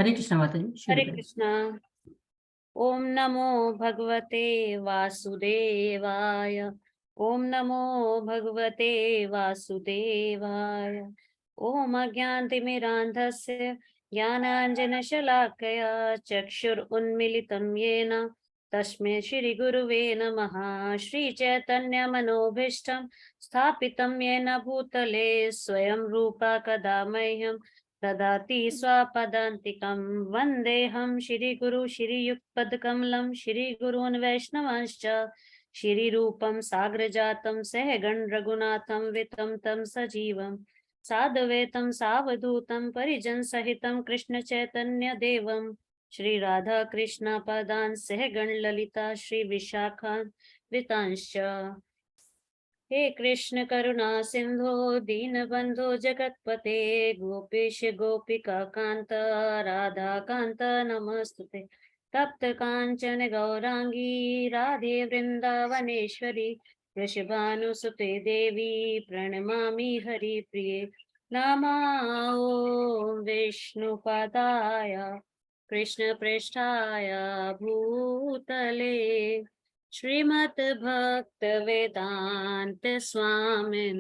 हरे कृष्णा माता जी, शुरू हरे करें। कृष्णा। ओम नमो भगवते वासुदेवाय। ओम नमो भगवते वासुदेवाय। ओम अज्ञानतिमिरान्धस्य ज्ञानाञ्जनशलाकया चक्षुरुन्मीलितं येन तस्मै श्रीगुरुवे नमः। श्रीचैतन्यमनोभीष्टं स्थापितं येन भूतले स्वयं रूपा कदा मह्यं ददाति स्वापदान्तिकं। वन्देऽहं श्रीगुरु श्रीयुक्तपदकमलं श्रीगुरून् वैष्णवांश्च श्रीरूपं साग्रजातं सहगण रघुनाथं वितं तं सजीवं साद्वैतं सावधूतं परिजनसहितं कृष्णचैतन्यदेवं श्रीराधा कृष्णपदान् सहगण ललिता श्रीविशाखान् वितांश्च। हे कृष्ण करुणा सिंधो दीनबंधो जगतपते गोपेश गोपिका कांत राधा कांत नमस्तुते। तप्त कांचन गौरांगी राधे वृंदावनेश्वरी वृषभानुसुते देवी प्रणमामि हरिप्रिये। नमो विष्णुपदाय कृष्णपृष्ठाय भूतले श्रीमद् वेदांत स्वामिन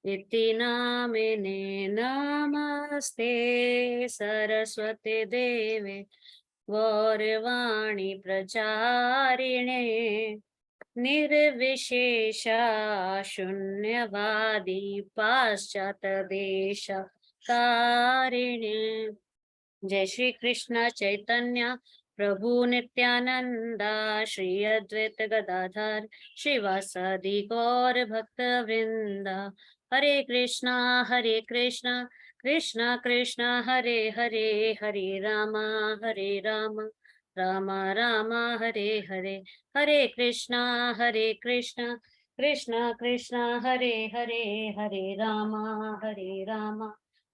इति नामिने नमस्ते सरस्वती देवे गौरवाणी प्रचारिणे निर्विशेषा शून्यवादी पाश्चात देश कारिणे। जय श्री कृष्ण चैतन्य प्रभु नित्यानंदा श्री अद्वैत गदाधर श्रीवासादि गौर भक्त वृंदा। हरे कृष्णा कृष्णा कृष्णा हरे हरे हरे रामा राम राम हरे हरे। हरे कृष्णा कृष्णा कृष्णा हरे हरे हरे राम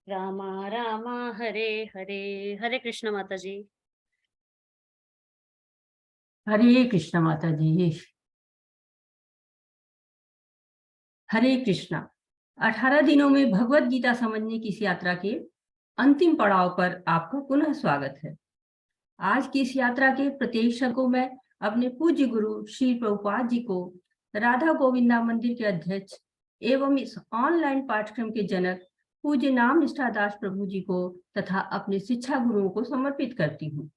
राम राम हरे हरे। हरे कृष्ण माता जी। हरे कृष्णा माता जी, हरे कृष्णा। 18 दिनों में भगवत गीता समझने की इस यात्रा के अंतिम पड़ाव पर आपका पुनः स्वागत है। आज की इस यात्रा के प्रत्येक क्षण को मैं अपने पूज्य गुरु श्री प्रभुपाद जी को, राधा गोविंदा मंदिर के अध्यक्ष एवं इस ऑनलाइन पाठ्यक्रम के जनक पूज्य नाम निष्ठा दास प्रभु जी को तथा अपने शिक्षा गुरुओं को समर्पित करती हूँ।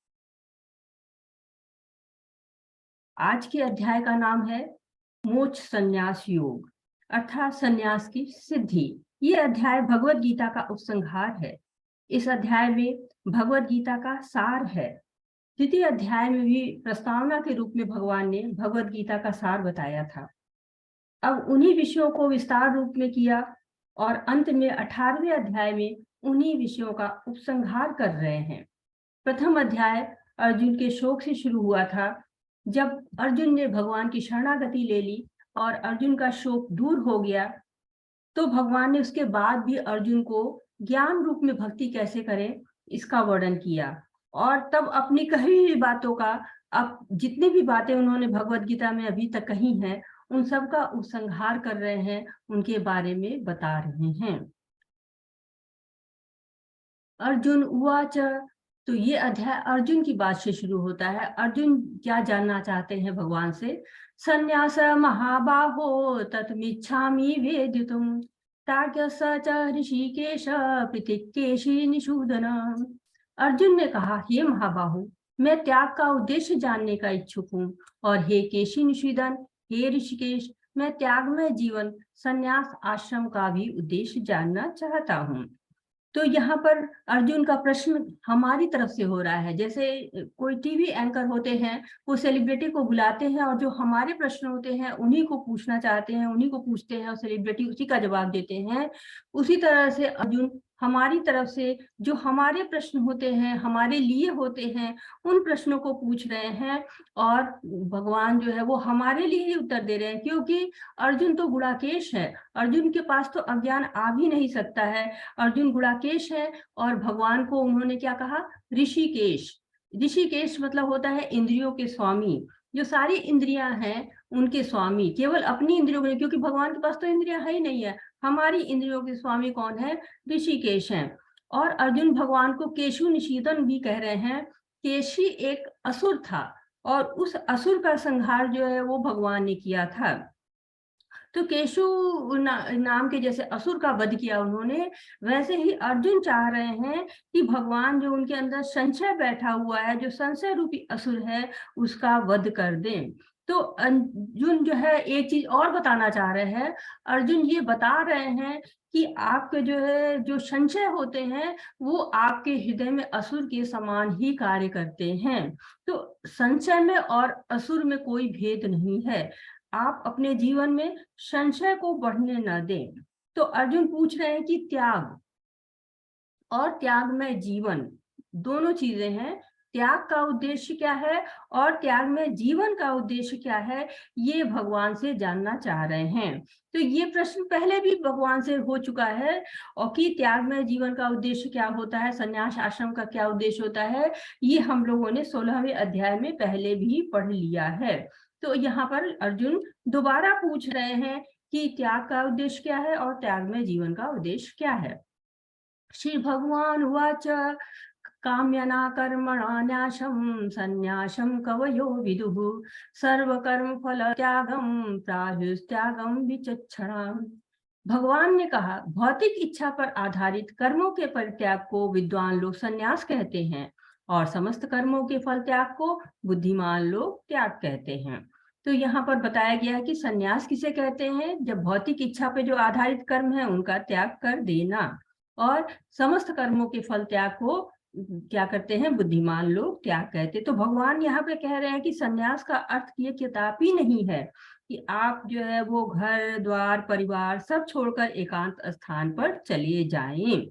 आज के अध्याय का नाम है मोक्ष संन्यास योग, अर्थात संन्यास की सिद्धि। ये अध्याय भगवत गीता का उपसंहार है। इस अध्याय में भगवत गीता का सार है। द्वितीय अध्याय में भी प्रस्तावना के रूप में भगवान ने भगवत गीता का सार बताया था। अब उन्हीं विषयों को विस्तार रूप में किया और अंत में 18वें अध्याय में उन्हीं विषयों का उपसंहार कर रहे हैं। प्रथम अध्याय अर्जुन के शोक से शुरू हुआ था। जब अर्जुन ने भगवान की शरणागति ले ली और अर्जुन का शोक दूर हो गया, तो भगवान ने उसके बाद भी अर्जुन को ज्ञान रूप में भक्ति कैसे करें इसका वर्णन किया। और तब अपनी कही हुई बातों का, अब जितनी भी बातें उन्होंने भगवत गीता में अभी तक कही हैं, उन सब का उपसंहार कर रहे हैं, उनके बारे में बता रहे हैं। अर्जुन उवाच, तो ये अध्याय अर्जुन की बात से शुरू होता है। अर्जुन क्या जानना चाहते हैं भगवान से? संन्यास महाबाहो तत्मिच्छामि वेदितुम तार्क्य स च ऋषिकेश प्रतिकेशी निषूदन। अर्जुन ने कहा, हे महाबाहु, मैं त्याग का उद्देश्य जानने का इच्छुक हूँ, और हे केशी निषूदन, हे ऋषिकेश, मैं त्यागमय जीवन संन्यास आश्रम का भी उद्देश्य जानना चाहता हूँ। तो यहाँ पर अर्जुन का प्रश्न हमारी तरफ से हो रहा है। जैसे कोई टीवी एंकर होते हैं, वो सेलिब्रिटी को बुलाते हैं और जो हमारे प्रश्न होते हैं उन्हीं को पूछना चाहते हैं, उन्हीं को पूछते हैं और सेलिब्रिटी उसी का जवाब देते हैं। उसी तरह से अर्जुन हमारी तरफ से जो हमारे प्रश्न होते हैं, हमारे लिए होते हैं, उन प्रश्नों को पूछ रहे हैं और भगवान जो है वो हमारे लिए ही उत्तर दे रहे हैं, क्योंकि अर्जुन तो गुणाकेश है। अर्जुन के पास तो अज्ञान आ भी नहीं सकता है। अर्जुन गुणाकेश है और भगवान को उन्होंने क्या कहा? ऋषिकेश। ऋषिकेश मतलब होता है इंद्रियों के स्वामी, जो सारी इंद्रियां हैं उनके स्वामी, केवल अपनी इंद्रियों में, क्योंकि भगवान के पास तो इंद्रियां है ही नहीं है। हमारी इंद्रियों के स्वामी कौन है? ऋषिकेश हैं। और अर्जुन भगवान को केशु निषीदन भी कह रहे हैं। केशी एक असुर था और उस असुर का संहार जो है वो भगवान ने किया था। तो केशु नाम के जैसे असुर का वध किया उन्होंने, वैसे ही अर्जुन चाह रहे हैं कि भगवान जो उनके अंदर संशय बैठा हुआ है, जो संशय रूपी असुर है, उसका वध कर दें। तो अर्जुन जो है एक चीज और बताना चाह रहे हैं। अर्जुन ये बता रहे हैं कि आपके जो है जो संशय होते हैं वो आपके हृदय में असुर के समान ही कार्य करते हैं। तो संशय में और असुर में कोई भेद नहीं है। आप अपने जीवन में संशय को बढ़ने न दें। तो अर्जुन पूछ रहे हैं कि त्याग और त्याग में जीवन दोनों चीजें हैं। त्याग का उद्देश्य क्या है और त्याग में जीवन का उद्देश्य क्या है, ये भगवान से जानना चाह रहे हैं। तो ये प्रश्न पहले भी भगवान से हो चुका है, और कि त्याग में जीवन का उद्देश्य क्या होता है, संन्यास आश्रम का क्या उद्देश्य होता है, ये हम लोगों ने 16वें अध्याय में पहले भी पढ़ लिया है। तो यहाँ पर अर्जुन दोबारा पूछ रहे हैं कि त्याग का उद्देश्य क्या है और त्याग में जीवन का उद्देश्य क्या है। श्री भगवान उवाच काम्यना कर्मणा न्यासं संन्यासं कवयो विदुः सर्वकर्म फल त्यागम प्राहुस्त्यागम विचक्षणा। भगवान ने कहा, भौतिक इच्छा पर आधारित कर्मों के परित्याग को विद्वान लोग संन्यास कहते हैं और समस्त कर्मों के फल त्याग को बुद्धिमान लोग त्याग कहते हैं। तो यहाँ पर बताया गया है कि संन्यास किसे कहते हैं, जब भौतिक इच्छा पे जो आधारित कर्म है उनका त्याग कर देना, और समस्त कर्मों के फल त्याग को क्या करते हैं, बुद्धिमान लोग त्याग कहते। तो भगवान यहाँ पे कह रहे हैं कि संन्यास का अर्थ ये किताबी नहीं है कि आप जो है वो घर द्वार परिवार सब छोड़कर एकांत स्थान पर चले जाएं,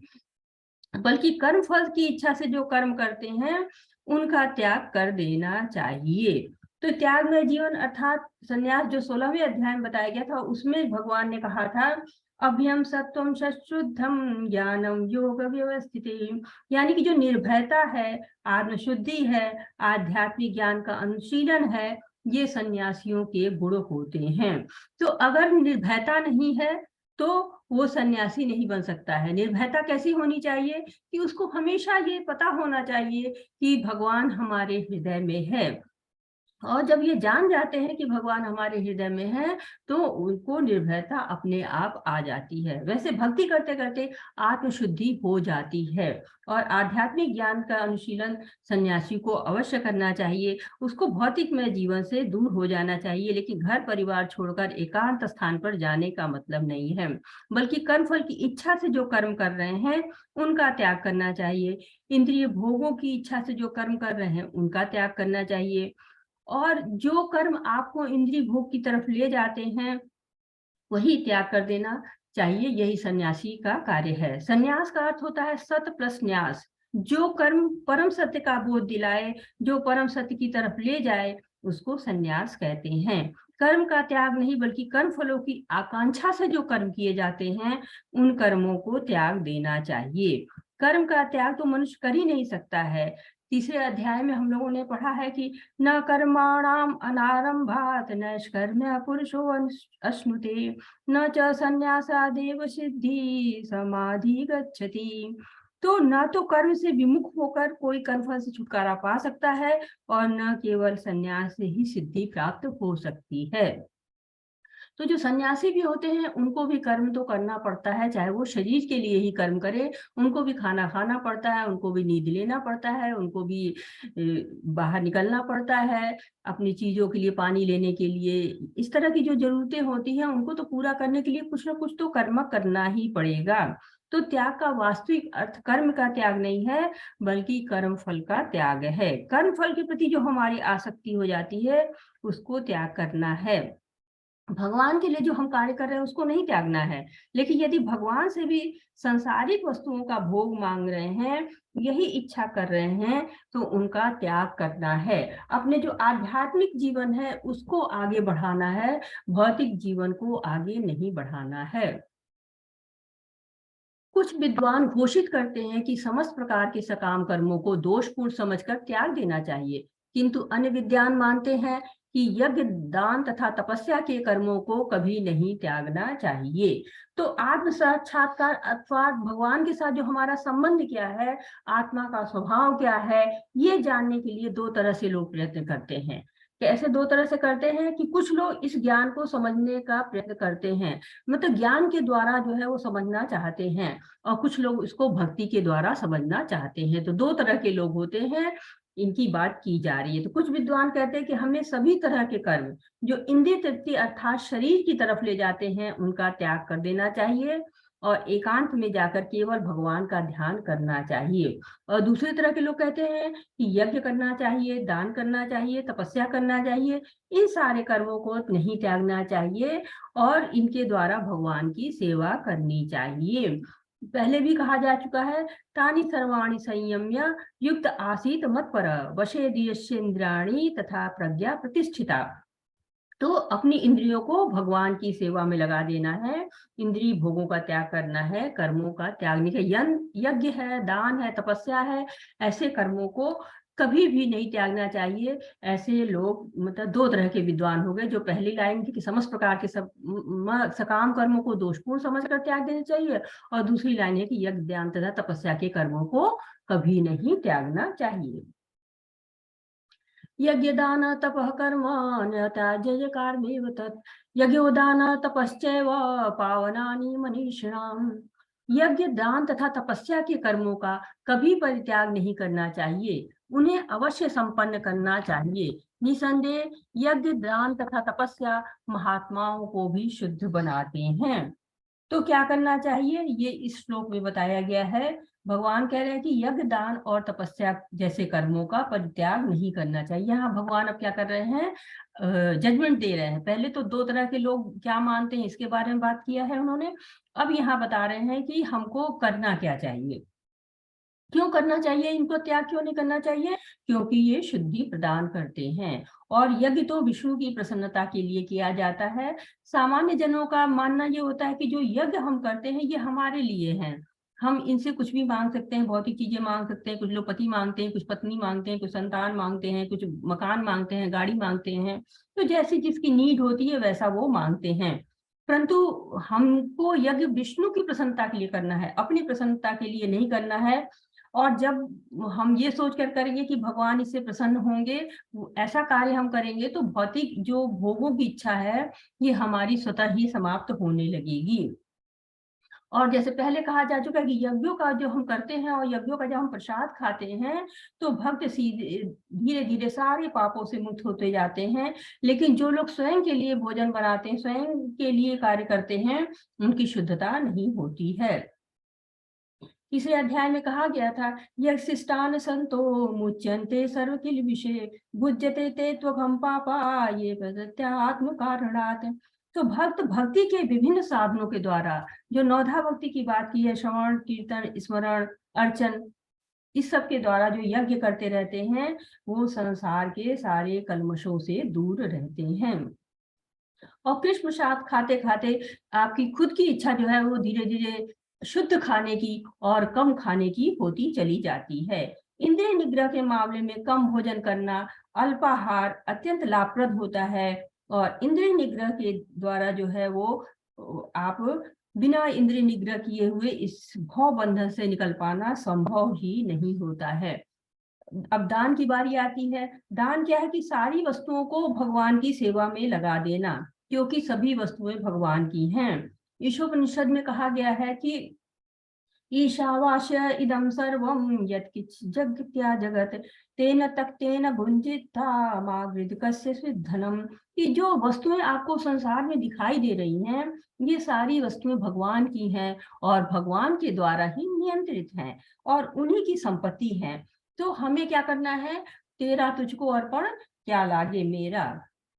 बल्कि कर्म फल की इच्छा से जो कर्म करते हैं उनका त्याग कर देना चाहिए। तो त्याग में जीवन अर्थात संन्यास जो 16वें अध्याय में बताया गया था, उसमें भगवान ने कहा था अभ्यम सत्वम शुद्धम ज्ञानम योग व्यवस्थित, यानी कि जो निर्भयता है, आत्मशुद्धि है, आध्यात्मिक ज्ञान का अनुशीलन है, ये सन्यासियों के गुण होते हैं। तो अगर निर्भयता नहीं है तो वो सन्यासी नहीं बन सकता है। निर्भयता कैसी होनी चाहिए कि उसको हमेशा ये पता होना चाहिए कि भगवान हमारे हृदय में है, और जब ये जान जाते हैं कि भगवान हमारे हृदय में है तो उनको निर्भयता अपने आप आ जाती है। वैसे भक्ति करते करते आत्मशुद्धि हो जाती है, और आध्यात्मिक ज्ञान का अनुशीलन सन्यासी को अवश्य करना चाहिए। उसको भौतिक में जीवन से दूर हो जाना चाहिए, लेकिन घर परिवार छोड़कर एकांत स्थान पर जाने का मतलब नहीं है, बल्कि कर्म फल की इच्छा से जो कर्म कर रहे हैं उनका त्याग करना चाहिए। इंद्रिय भोगों की इच्छा से जो कर्म कर रहे हैं उनका त्याग करना चाहिए, और जो कर्म आपको इंद्रिय भोग की तरफ ले जाते हैं वही त्याग कर देना चाहिए। यही सन्यासी का कार्य है। सन्यास का अर्थ होता है सत प्लस न्यास। जो कर्म परम सत्य का बोध दिलाए, जो परम सत्य की तरफ ले जाए, उसको सन्यास कहते हैं। कर्म का त्याग नहीं, बल्कि कर्म फलों की आकांक्षा से जो कर्म किए जाते हैं उन कर्मों को त्याग देना चाहिए। कर्म का त्याग तो मनुष्य कर ही नहीं सकता है। तीसरे अध्याय में हम लोगों ने पढ़ा है कि न कर्माणाम अनारंभात नैष्कर्म्य पुरुषो अश्नुते न च संन्यासादेव सिद्धि समाधि गच्छति। तो न तो कर्म से विमुख होकर कोई कर्मफल से छुटकारा पा सकता है, और न केवल संन्यास से ही सिद्धि प्राप्त हो सकती है। तो जो सन्यासी भी होते हैं उनको भी कर्म तो करना पड़ता है, चाहे वो शरीर के लिए ही कर्म करे, उनको भी खाना खाना पड़ता है, उनको भी नींद लेना पड़ता है, उनको भी बाहर निकलना पड़ता है अपनी चीजों के लिए, पानी लेने के लिए। इस तरह की जो जरूरतें होती हैं उनको तो पूरा करने के लिए कुछ ना कुछ तो कर्म करना ही पड़ेगा। तो त्याग का वास्तविक अर्थ कर्म का त्याग नहीं है, बल्कि कर्म फल का त्याग है। कर्म फल के प्रति जो हमारी आसक्ति हो जाती है उसको त्याग करना है। भगवान के लिए जो हम कार्य कर रहे हैं उसको नहीं त्यागना है, लेकिन यदि भगवान से भी संसारिक वस्तुओं का भोग मांग रहे हैं, यही इच्छा कर रहे हैं, तो उनका त्याग करना है। अपने जो आध्यात्मिक जीवन है उसको आगे बढ़ाना है, भौतिक जीवन को आगे नहीं बढ़ाना है। कुछ विद्वान घोषित करते हैं कि समस्त प्रकार के सकाम कर्मों को दोषपूर्ण समझकर त्याग देना चाहिए, किंतु अन्य विद्वान मानते हैं कि यज्ञ, दान तथा तपस्या के कर्मों को कभी नहीं त्यागना चाहिए। तो आत्म साक्षात्कार अर्थात भगवान के साथ जो हमारा संबंध क्या है, आत्मा का स्वभाव क्या है, ये जानने के लिए दो तरह से लोग प्रयत्न करते हैं। कैसे दो तरह से करते हैं कि कुछ लोग इस ज्ञान को समझने का प्रयत्न करते हैं, मतलब ज्ञान के द्वारा जो है वो समझना चाहते हैं, और कुछ लोग इसको भक्ति के द्वारा समझना चाहते हैं। तो दो तरह के लोग होते हैं, इनकी बात की जा रही है। तो कुछ विद्वान कहते हैं कि हमें सभी तरह के कर्म जो इंद्रिय तृप्ति अर्थात शरीर की तरफ ले जाते हैं उनका त्याग कर देना चाहिए और एकांत में जाकर केवल भगवान का ध्यान करना चाहिए। और दूसरी तरह के लोग कहते हैं कि यज्ञ करना चाहिए, दान करना चाहिए, तपस्या करना चाहिए, इन सारे कर्मों को नहीं त्यागना चाहिए और इनके द्वारा भगवान की सेवा करनी चाहिए। पहले भी कहा जा चुका है, तानि सर्वाणि संयम्य युक्त आसीत मत्पर वशे दियश्चेन्द्राणि तथा प्रज्ञा प्रतिष्ठिता। तो अपनी इंद्रियों को भगवान की सेवा में लगा देना है, इंद्रिय भोगों का त्याग करना है, कर्मों का त्याग नहीं है। यज्ञ है, दान है, तपस्या है, ऐसे कर्मों को कभी भी नहीं त्यागना चाहिए। ऐसे लोग मतलब दो तरह के विद्वान हो गए, जो पहली लाइन थी कि समस्त प्रकार के सब सकाम कर्मों को दोषपूर्ण समझकर त्याग देना चाहिए, और दूसरी लाइन है कि यज्ञ, दान तथा तपस्या के कर्मों को कभी नहीं त्यागना चाहिए। यज्ञदान तपः कर्म न्यत्याज्य कर्मेव तत् यज्ञोदान तपश्चैव पावनानि मनीषिणाम्। यज्ञ, दान तथा तपस्या के कर्मों का कभी परित्याग नहीं करना चाहिए, उन्हें अवश्य संपन्न करना चाहिए। निसंदेह यज्ञ, दान तथा तपस्या महात्माओं को भी शुद्ध बनाते हैं। तो क्या करना चाहिए ये इस श्लोक में बताया गया है। भगवान कह रहे हैं कि यज्ञ, दान और तपस्या जैसे कर्मों का परित्याग नहीं करना चाहिए। यहाँ भगवान अब क्या कर रहे हैं, जजमेंट दे रहे हैं। पहले तो दो तरह के लोग क्या मानते हैं इसके बारे में बात किया है उन्होंने, अब यहाँ बता रहे हैं कि हमको करना क्या चाहिए, क्यों करना चाहिए, इनको त्याग क्यों नहीं करना चाहिए, क्योंकि ये शुद्धि प्रदान करते हैं। और यज्ञ तो विष्णु की प्रसन्नता के लिए किया जाता है। सामान्य जनों का मानना ये होता है कि जो यज्ञ हम करते हैं ये हमारे लिए हैं, हम इनसे कुछ भी मांग सकते हैं, भौतिक चीजें मांग सकते हैं, कुछ लोग पति मांगते हैं, कुछ पत्नी मांगते हैं, कुछ संतान मांगते हैं, कुछ मकान मांगते हैं, गाड़ी मांगते हैं। तो जैसी जिसकी नीड होती है वैसा वो मांगते हैं। परंतु हमको यज्ञ विष्णु की प्रसन्नता के लिए करना है, अपनी प्रसन्नता के लिए नहीं करना है। और जब हम ये सोच कर करेंगे कि भगवान इससे प्रसन्न होंगे, ऐसा कार्य हम करेंगे, तो भौतिक जो भोगों की इच्छा है ये हमारी स्वतः ही समाप्त होने लगेगी। और जैसे पहले कहा जा चुका है कि यज्ञों का जो हम करते हैं और यज्ञों का जब हम प्रसाद खाते हैं तो भक्त सीधे धीरे धीरे सारे पापों से मुक्त होते जाते हैं। लेकिन जो लोग स्वयं के लिए भोजन बनाते हैं, स्वयं के लिए कार्य करते हैं, उनकी शुद्धता नहीं होती है। तीसरे अध्याय में कहा गया था, यशिष्टान संतो मुच्यन्ते सर्व किल विषय भुज्यते ते त्वघम पापा ये प्रत्यात्म कारणात्। तो भक्त भक्ति के विभिन्न साधनों के द्वारा, जो नौधा भक्ति की बात की है, श्रवण, कीर्तन, स्मरण, अर्चन, इस सब के द्वारा जो यज्ञ करते रहते हैं वो संसार के सारे कल्मशों से दूर रहते हैं। और कृष्ण प्रसाद खाते खाते आपकी खुद की इच्छा जो है वो धीरे धीरे शुद्ध खाने की और कम खाने की होती चली जाती है। इंद्रिय निग्रह के मामले में कम भोजन करना, अल्पाहार अत्यंत लाभप्रद होता है, और इंद्रिय निग्रह के द्वारा जो है वो आप बिना इंद्रिय निग्रह किए हुए इस भव बंधन से निकल पाना संभव ही नहीं होता है। अब दान की बारी आती है। दान क्या है कि सारी वस्तुओं को भगवान की सेवा में लगा देना, क्योंकि सभी वस्तुएं भगवान की हैं। ईशोपनिषद में कहा गया है कि ईशावास्य इदं सर्वं यत्किंच जगत्या जगत तेन तक्तेन भुंजिता मागृदकस्य धनम। कि जो वस्तुएं आपको संसार में दिखाई दे रही हैं ये सारी वस्तुएं भगवान की हैं और भगवान के द्वारा ही नियंत्रित हैं और उन्हीं की संपत्ति है। तो हमें क्या करना है, तेरा तुझको अर्पण क्या लागे मेरा।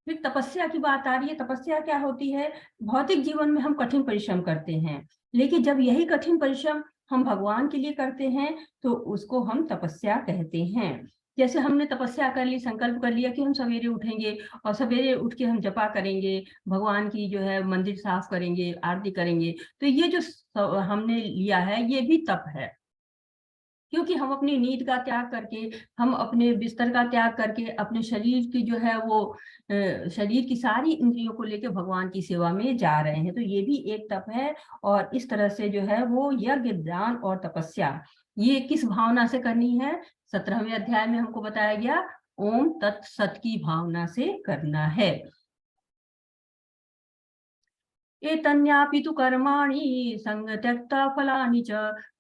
फिर तपस्या की बात आ रही है। तपस्या क्या होती है, भौतिक जीवन में हम कठिन परिश्रम करते हैं, लेकिन जब यही कठिन परिश्रम हम भगवान के लिए करते हैं तो उसको हम तपस्या कहते हैं। जैसे हमने तपस्या कर ली, संकल्प कर लिया कि हम सवेरे उठेंगे और सवेरे उठ के हम जपा करेंगे, भगवान की जो है मंदिर साफ करेंगे, आरती करेंगे, तो ये जो हमने लिया है ये भी तप है। क्योंकि हम अपनी नींद का त्याग करके, हम अपने बिस्तर का त्याग करके, अपने शरीर की जो है वो शरीर की सारी इंद्रियों को लेकर भगवान की सेवा में जा रहे हैं। तो ये भी एक तप है। और इस तरह से जो है वो यज्ञ, दान और तपस्या ये किस भावना से करनी है? 17वें अध्याय में हमको बताया गया, ओम तत्सत की भावना से करना है। एतन्यापि तु कर्माणि संग त्यक्ता फलानि च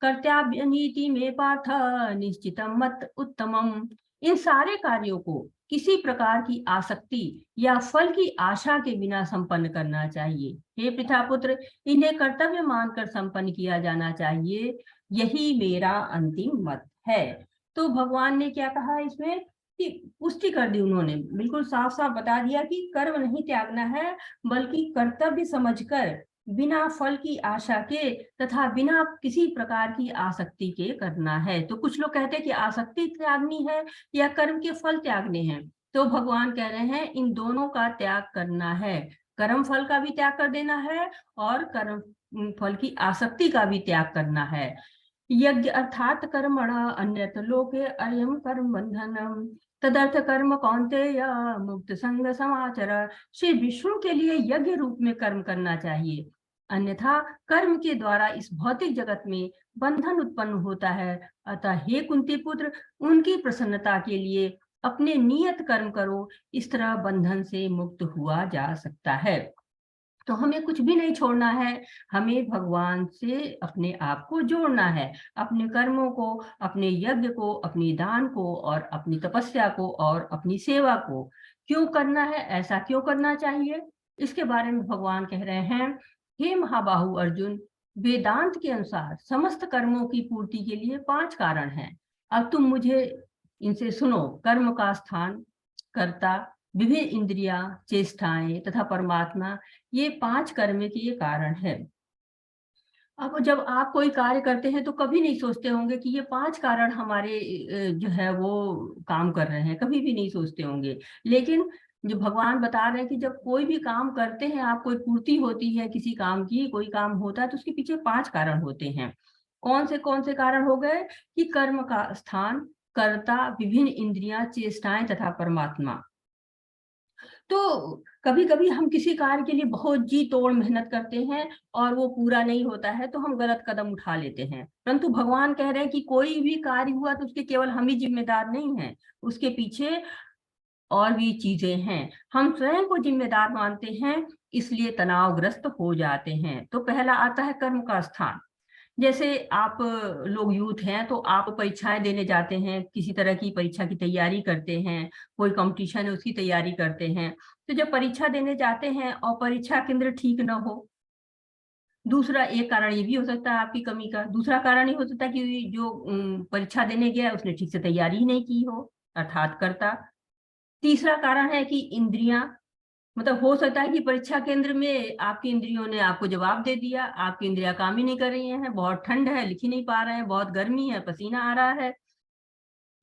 कर्तव्यनीति में पार्थ निश्चितम मत उत्तमम। इन सारे कार्यों को किसी प्रकार की आसक्ति या फल की आशा के बिना संपन्न करना चाहिए। हे पितापुत्र, इन्हें कर्तव्य मानकर संपन्न किया जाना चाहिए, यही मेरा अंतिम मत है। तो भगवान ने क्या कहा इसमें कि पुष्टि कर दी उन्होंने, बिल्कुल साफ साफ बता दिया कि कर्म नहीं त्यागना है, बल्कि कर्तव्य समझकर बिना फल की आशा के तथा बिना किसी प्रकार की आसक्ति के करना है। तो कुछ लोग कहते हैं कि आसक्ति त्यागनी है या कर्म के फल त्यागने हैं। तो भगवान कह रहे हैं इन दोनों का त्याग करना है, कर्म फल का भी त्याग कर देना है और कर्म फल की आसक्ति का भी त्याग करना है। यज्ञ अर्थात कर्मण अन्यत लोके अयम कर्म बंधनम तदर्थ कर्म कौन्तेय मुक्त संग समाचर। श्री विष्णु के लिए यज्ञ रूप में कर्म करना चाहिए, अन्यथा कर्म के द्वारा इस भौतिक जगत में बंधन उत्पन्न होता है। अतः हे कुंती पुत्र, उनकी प्रसन्नता के लिए अपने नियत कर्म करो, इस तरह बंधन से मुक्त हुआ जा सकता है। तो हमें कुछ भी नहीं छोड़ना है, हमें भगवान से अपने आप को जोड़ना है, अपने कर्मों को, अपने यज्ञ को, अपनी दान को और अपनी तपस्या को और अपनी सेवा को। क्यों करना है, ऐसा क्यों करना चाहिए, इसके बारे में भगवान कह रहे हैं, हे महाबाहु अर्जुन, वेदांत के अनुसार समस्त कर्मों की पूर्ति के लिए 5 कारण हैं। अब तुम मुझे इनसे सुनो। कर्म का स्थान, कर्ता, विभिन्न इंद्रियां, चेष्टाएं तथा परमात्मा, ये 5 कर्म के ये कारण है। अब जब आप कोई कार्य करते हैं तो कभी नहीं सोचते होंगे कि ये 5 कारण हमारे जो है वो काम कर रहे हैं, कभी भी नहीं सोचते होंगे। लेकिन जो भगवान बता रहे हैं कि जब कोई भी काम करते हैं, आप कोई पूर्ति होती है किसी काम की, कोई काम होता है तो उसके पीछे 5 कारण होते हैं। कौन से कारण हो गए? कि कर्म का स्थान, कर्ता, विभिन्न इंद्रियां, चेष्टाएं तथा परमात्मा। तो कभी-कभी हम किसी कार्य के लिए बहुत जी तोड़ मेहनत करते हैं और वो पूरा नहीं होता है तो हम गलत कदम उठा लेते हैं। परंतु भगवान कह रहे हैं कि कोई भी कार्य हुआ तो उसके केवल हम ही जिम्मेदार नहीं हैं, उसके पीछे और भी चीजें हैं। हम स्वयं को जिम्मेदार मानते हैं, इसलिए तनावग्रस्त हो जाते हैं। तो पहला आता है कर्म का स्थान। जैसे आप लोग यूथ हैं तो आप परीक्षाएं देने जाते हैं, किसी तरह की परीक्षा की तैयारी करते हैं, कोई कंपटीशन है उसकी तैयारी करते हैं। तो जब परीक्षा देने जाते हैं और परीक्षा केंद्र ठीक ना हो, दूसरा एक कारण ये भी हो सकता है आपकी कमी का। दूसरा कारण ये हो सकता है कि जो परीक्षा देने गया उसने ठीक से तैयारी ही नहीं की हो, अर्थात कर्ता। तीसरा कारण है कि इंद्रियां, मतलब हो सकता है कि परीक्षा केंद्र में आपकी इंद्रियों ने आपको जवाब दे दिया, आपकी इंद्रियां काम ही नहीं कर रही हैं, बहुत ठंड है लिख ही नहीं पा रहे हैं, बहुत गर्मी है पसीना आ रहा है,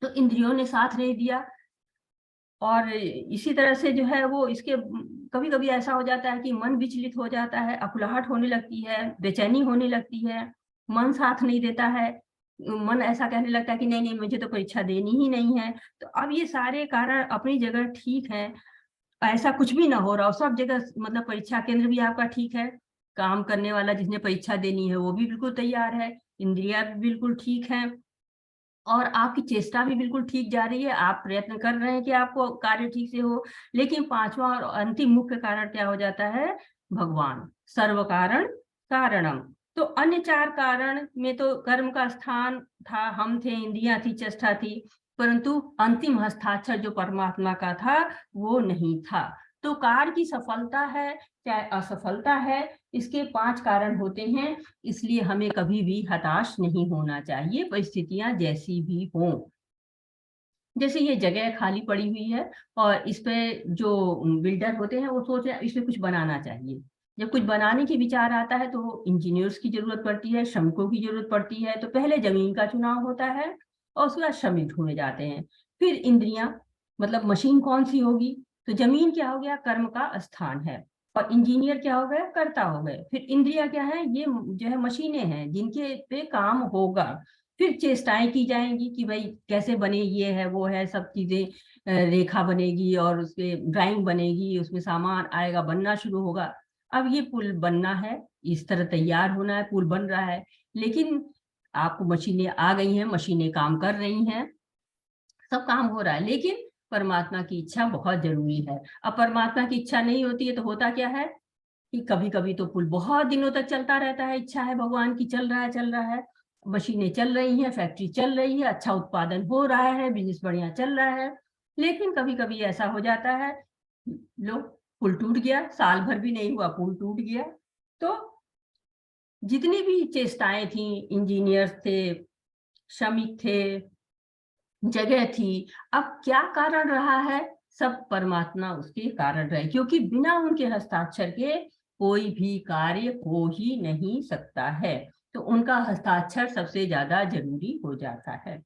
तो इंद्रियों ने साथ नहीं दिया। और इसी तरह से जो है वो इसके कभी कभी ऐसा हो जाता है कि मन विचलित हो जाता है, अकुलाहट होने लगती है, बेचैनी होने लगती है, मन साथ नहीं देता है, मन ऐसा कहने लगता है कि नहीं नहीं मुझे तो परीक्षा देनी ही नहीं है। तो अब ये सारे कारण अपनी जगह ठीक है, ऐसा कुछ भी ना हो रहा हो सब जगह, मतलब परीक्षा केंद्र भी आपका ठीक है, काम करने वाला जिसने परीक्षा देनी है वो भी बिल्कुल तैयार है, इंद्रियां भी बिल्कुल ठीक है और आपकी चेष्टा भी बिल्कुल ठीक जा रही है, आप प्रयत्न कर रहे हैं कि आपको कार्य ठीक से हो। लेकिन 5वां और अंतिम मुख्य कारण क्या हो जाता है? भगवान, सर्व कारण कारणम। तो अन्य 4 कारण में तो कर्म का स्थान था, हम थे, इंद्रियां थी, चेष्टा थी, परंतु अंतिम हस्ताक्षर जो परमात्मा का था वो नहीं था। तो कार्य की सफलता है चाहे असफलता है, इसके 5 कारण होते हैं, इसलिए हमें कभी भी हताश नहीं होना चाहिए, परिस्थितियां जैसी भी हों। जैसे ये जगह खाली पड़ी हुई है और इस पे जो बिल्डर होते हैं वो सोच रहे हैं इसमें कुछ बनाना चाहिए। जब कुछ बनाने की विचार आता है तो इंजीनियर्स की जरूरत पड़ती है, श्रमिकों की जरूरत पड़ती है। तो पहले जमीन का चुनाव होता है और उसके बाद श्रमिक ढूंढे जाते हैं। फिर इंद्रियां, मतलब मशीन कौन सी होगी, तो जमीन क्या हो गया? कर्म का स्थान है। और इंजीनियर क्या हो गए? कर्ता हो गए। फिर इंद्रिया क्या है? ये जो है मशीनें हैं जिनके पे काम होगा। फिर चेष्टाएं की जाएंगी कि भाई कैसे बने, ये है वो है, सब चीजें, रेखा बनेगी और उसके ड्राइंग बनेगी, उसमें सामान आएगा, बनना शुरू होगा। अब ये पुल बनना है, इस तरह तैयार होना है, पुल बन रहा है। लेकिन आपको मशीनें आ गई हैं, मशीनें काम कर रही हैं, सब काम हो रहा है, लेकिन परमात्मा की इच्छा बहुत जरूरी है। अब परमात्मा की इच्छा नहीं होती है तो होता क्या है कि कभी कभी तो पुल बहुत दिनों तक चलता रहता है, इच्छा है भगवान की, चल रहा है चल रहा है, मशीनें चल रही हैं, फैक्ट्री चल रही है, अच्छा उत्पादन हो रहा है, बिजनेस बढ़िया चल रहा है। लेकिन कभी कभी ऐसा हो जाता है, लो, पुल टूट गया, साल भर भी नहीं हुआ पुल टूट गया। तो जितनी भी चेष्टाएं थी, इंजीनियर्स थे, श्रमिक थे, जगह थी, अब क्या कारण रहा है? सब परमात्मा उसके कारण रहे, क्योंकि बिना उनके हस्ताक्षर के कोई भी कार्य हो ही नहीं सकता है। तो उनका हस्ताक्षर सबसे ज्यादा जरूरी हो जाता है।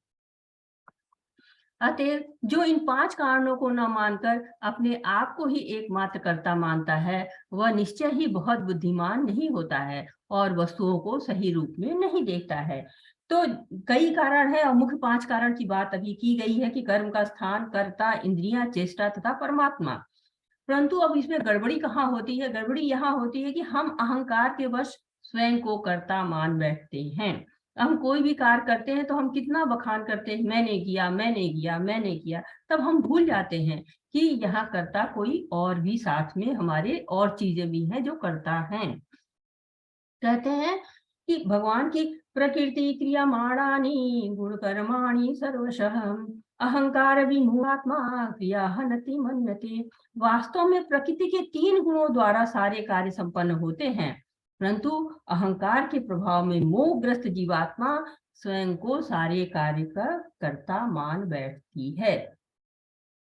अतएव जो इन 5 कारणों को न मानकर अपने आप को ही एकमात्र कर्ता मानता है, वह निश्चय ही बहुत बुद्धिमान नहीं होता है और वस्तुओं को सही रूप में नहीं देखता है। तो कई कारण है और मुख्य 5 कारण की बात अभी की गई है कि कर्म का स्थान, कर्ता, इंद्रियां, चेष्टा तथा परमात्मा। परंतु अब इसमें गड़बड़ी कहाँ होती है? गड़बड़ी यहाँ होती है कि हम अहंकार के वश स्वयं को कर्ता मान बैठते हैं। हम कोई भी कार्य करते हैं तो हम कितना बखान करते हैं, मैंने किया, मैंने किया, मैंने किया। तब हम भूल जाते हैं कि यहाँ कर्ता कोई और भी साथ में हमारे और चीजें भी हैं जो कर्ता हैं। कहते हैं कि भगवान की प्रकृति क्रियमाणानि गुण कर्माणि सर्वशः अहंकार विमूढ़ात्मा क्रिया हनति मन्यते। वास्तव में प्रकृति के 3 गुणों द्वारा सारे कार्य संपन्न होते हैं, परंतु अहंकार के प्रभाव में मोहग्रस्त जीवात्मा स्वयं को सारे कार्य का कर्ता मान बैठती है।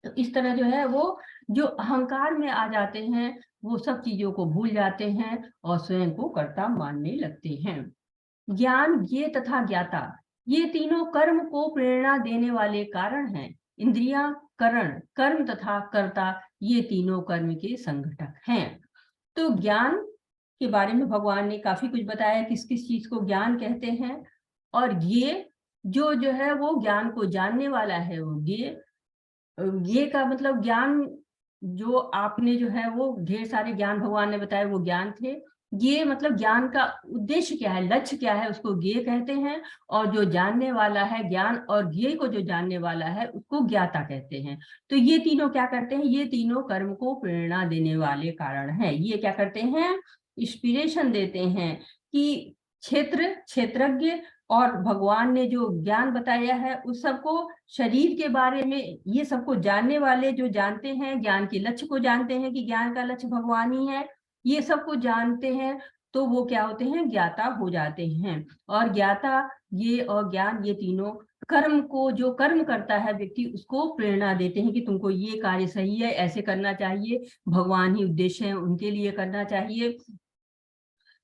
तो इस तरह जो है वो जो अहंकार में आ जाते हैं, वो सब चीजों को भूल जाते हैं और स्वयं को कर्ता मानने लगते हैं। ज्ञान, ज्ञेय तथा ज्ञाता, ये तीनों कर्म को प्रेरणा देने वाले कारण हैं। इंद्रियां, करण, कर्म तथा कर्ता, ये तीनों कर्म के संघटक हैं। तो ज्ञान के बारे में भगवान ने काफी कुछ बताया, किस किस चीज को ज्ञान कहते हैं। और ये जो है वो ज्ञान को जानने वाला है, वो ये का मतलब ज्ञान, जो आपने जो है वो ढेर सारे ज्ञान भगवान ने बताए, वो ज्ञान थे। ये मतलब ज्ञान का उद्देश्य क्या है, लक्ष्य क्या है, उसको ज्ञेय कहते हैं। और जो जानने वाला है, ज्ञान और ज्ञेय को जो जानने वाला है, उसको ज्ञाता कहते हैं। तो ये तीनों क्या करते हैं? ये तीनों कर्म को प्रेरणा देने वाले कारण हैं। ये क्या करते हैं? इंस्पिरेशन देते हैं कि क्षेत्रज्ञ और भगवान ने जो ज्ञान बताया है उस सबको, शरीर के बारे में ये सबको जानने वाले जो जानते हैं, ज्ञान के लक्ष्य को जानते हैं कि ज्ञान का लक्ष्य भगवान ही है, ये सबको जानते हैं, तो वो क्या होते हैं? ज्ञाता हो जाते हैं। और ज्ञाता, ये और ज्ञान, ये तीनों कर्म को, जो कर्म करता है व्यक्ति, उसको प्रेरणा देते हैं कि तुमको ये कार्य सही है, ऐसे करना चाहिए, भगवान ही उद्देश्य है, उनके लिए करना चाहिए।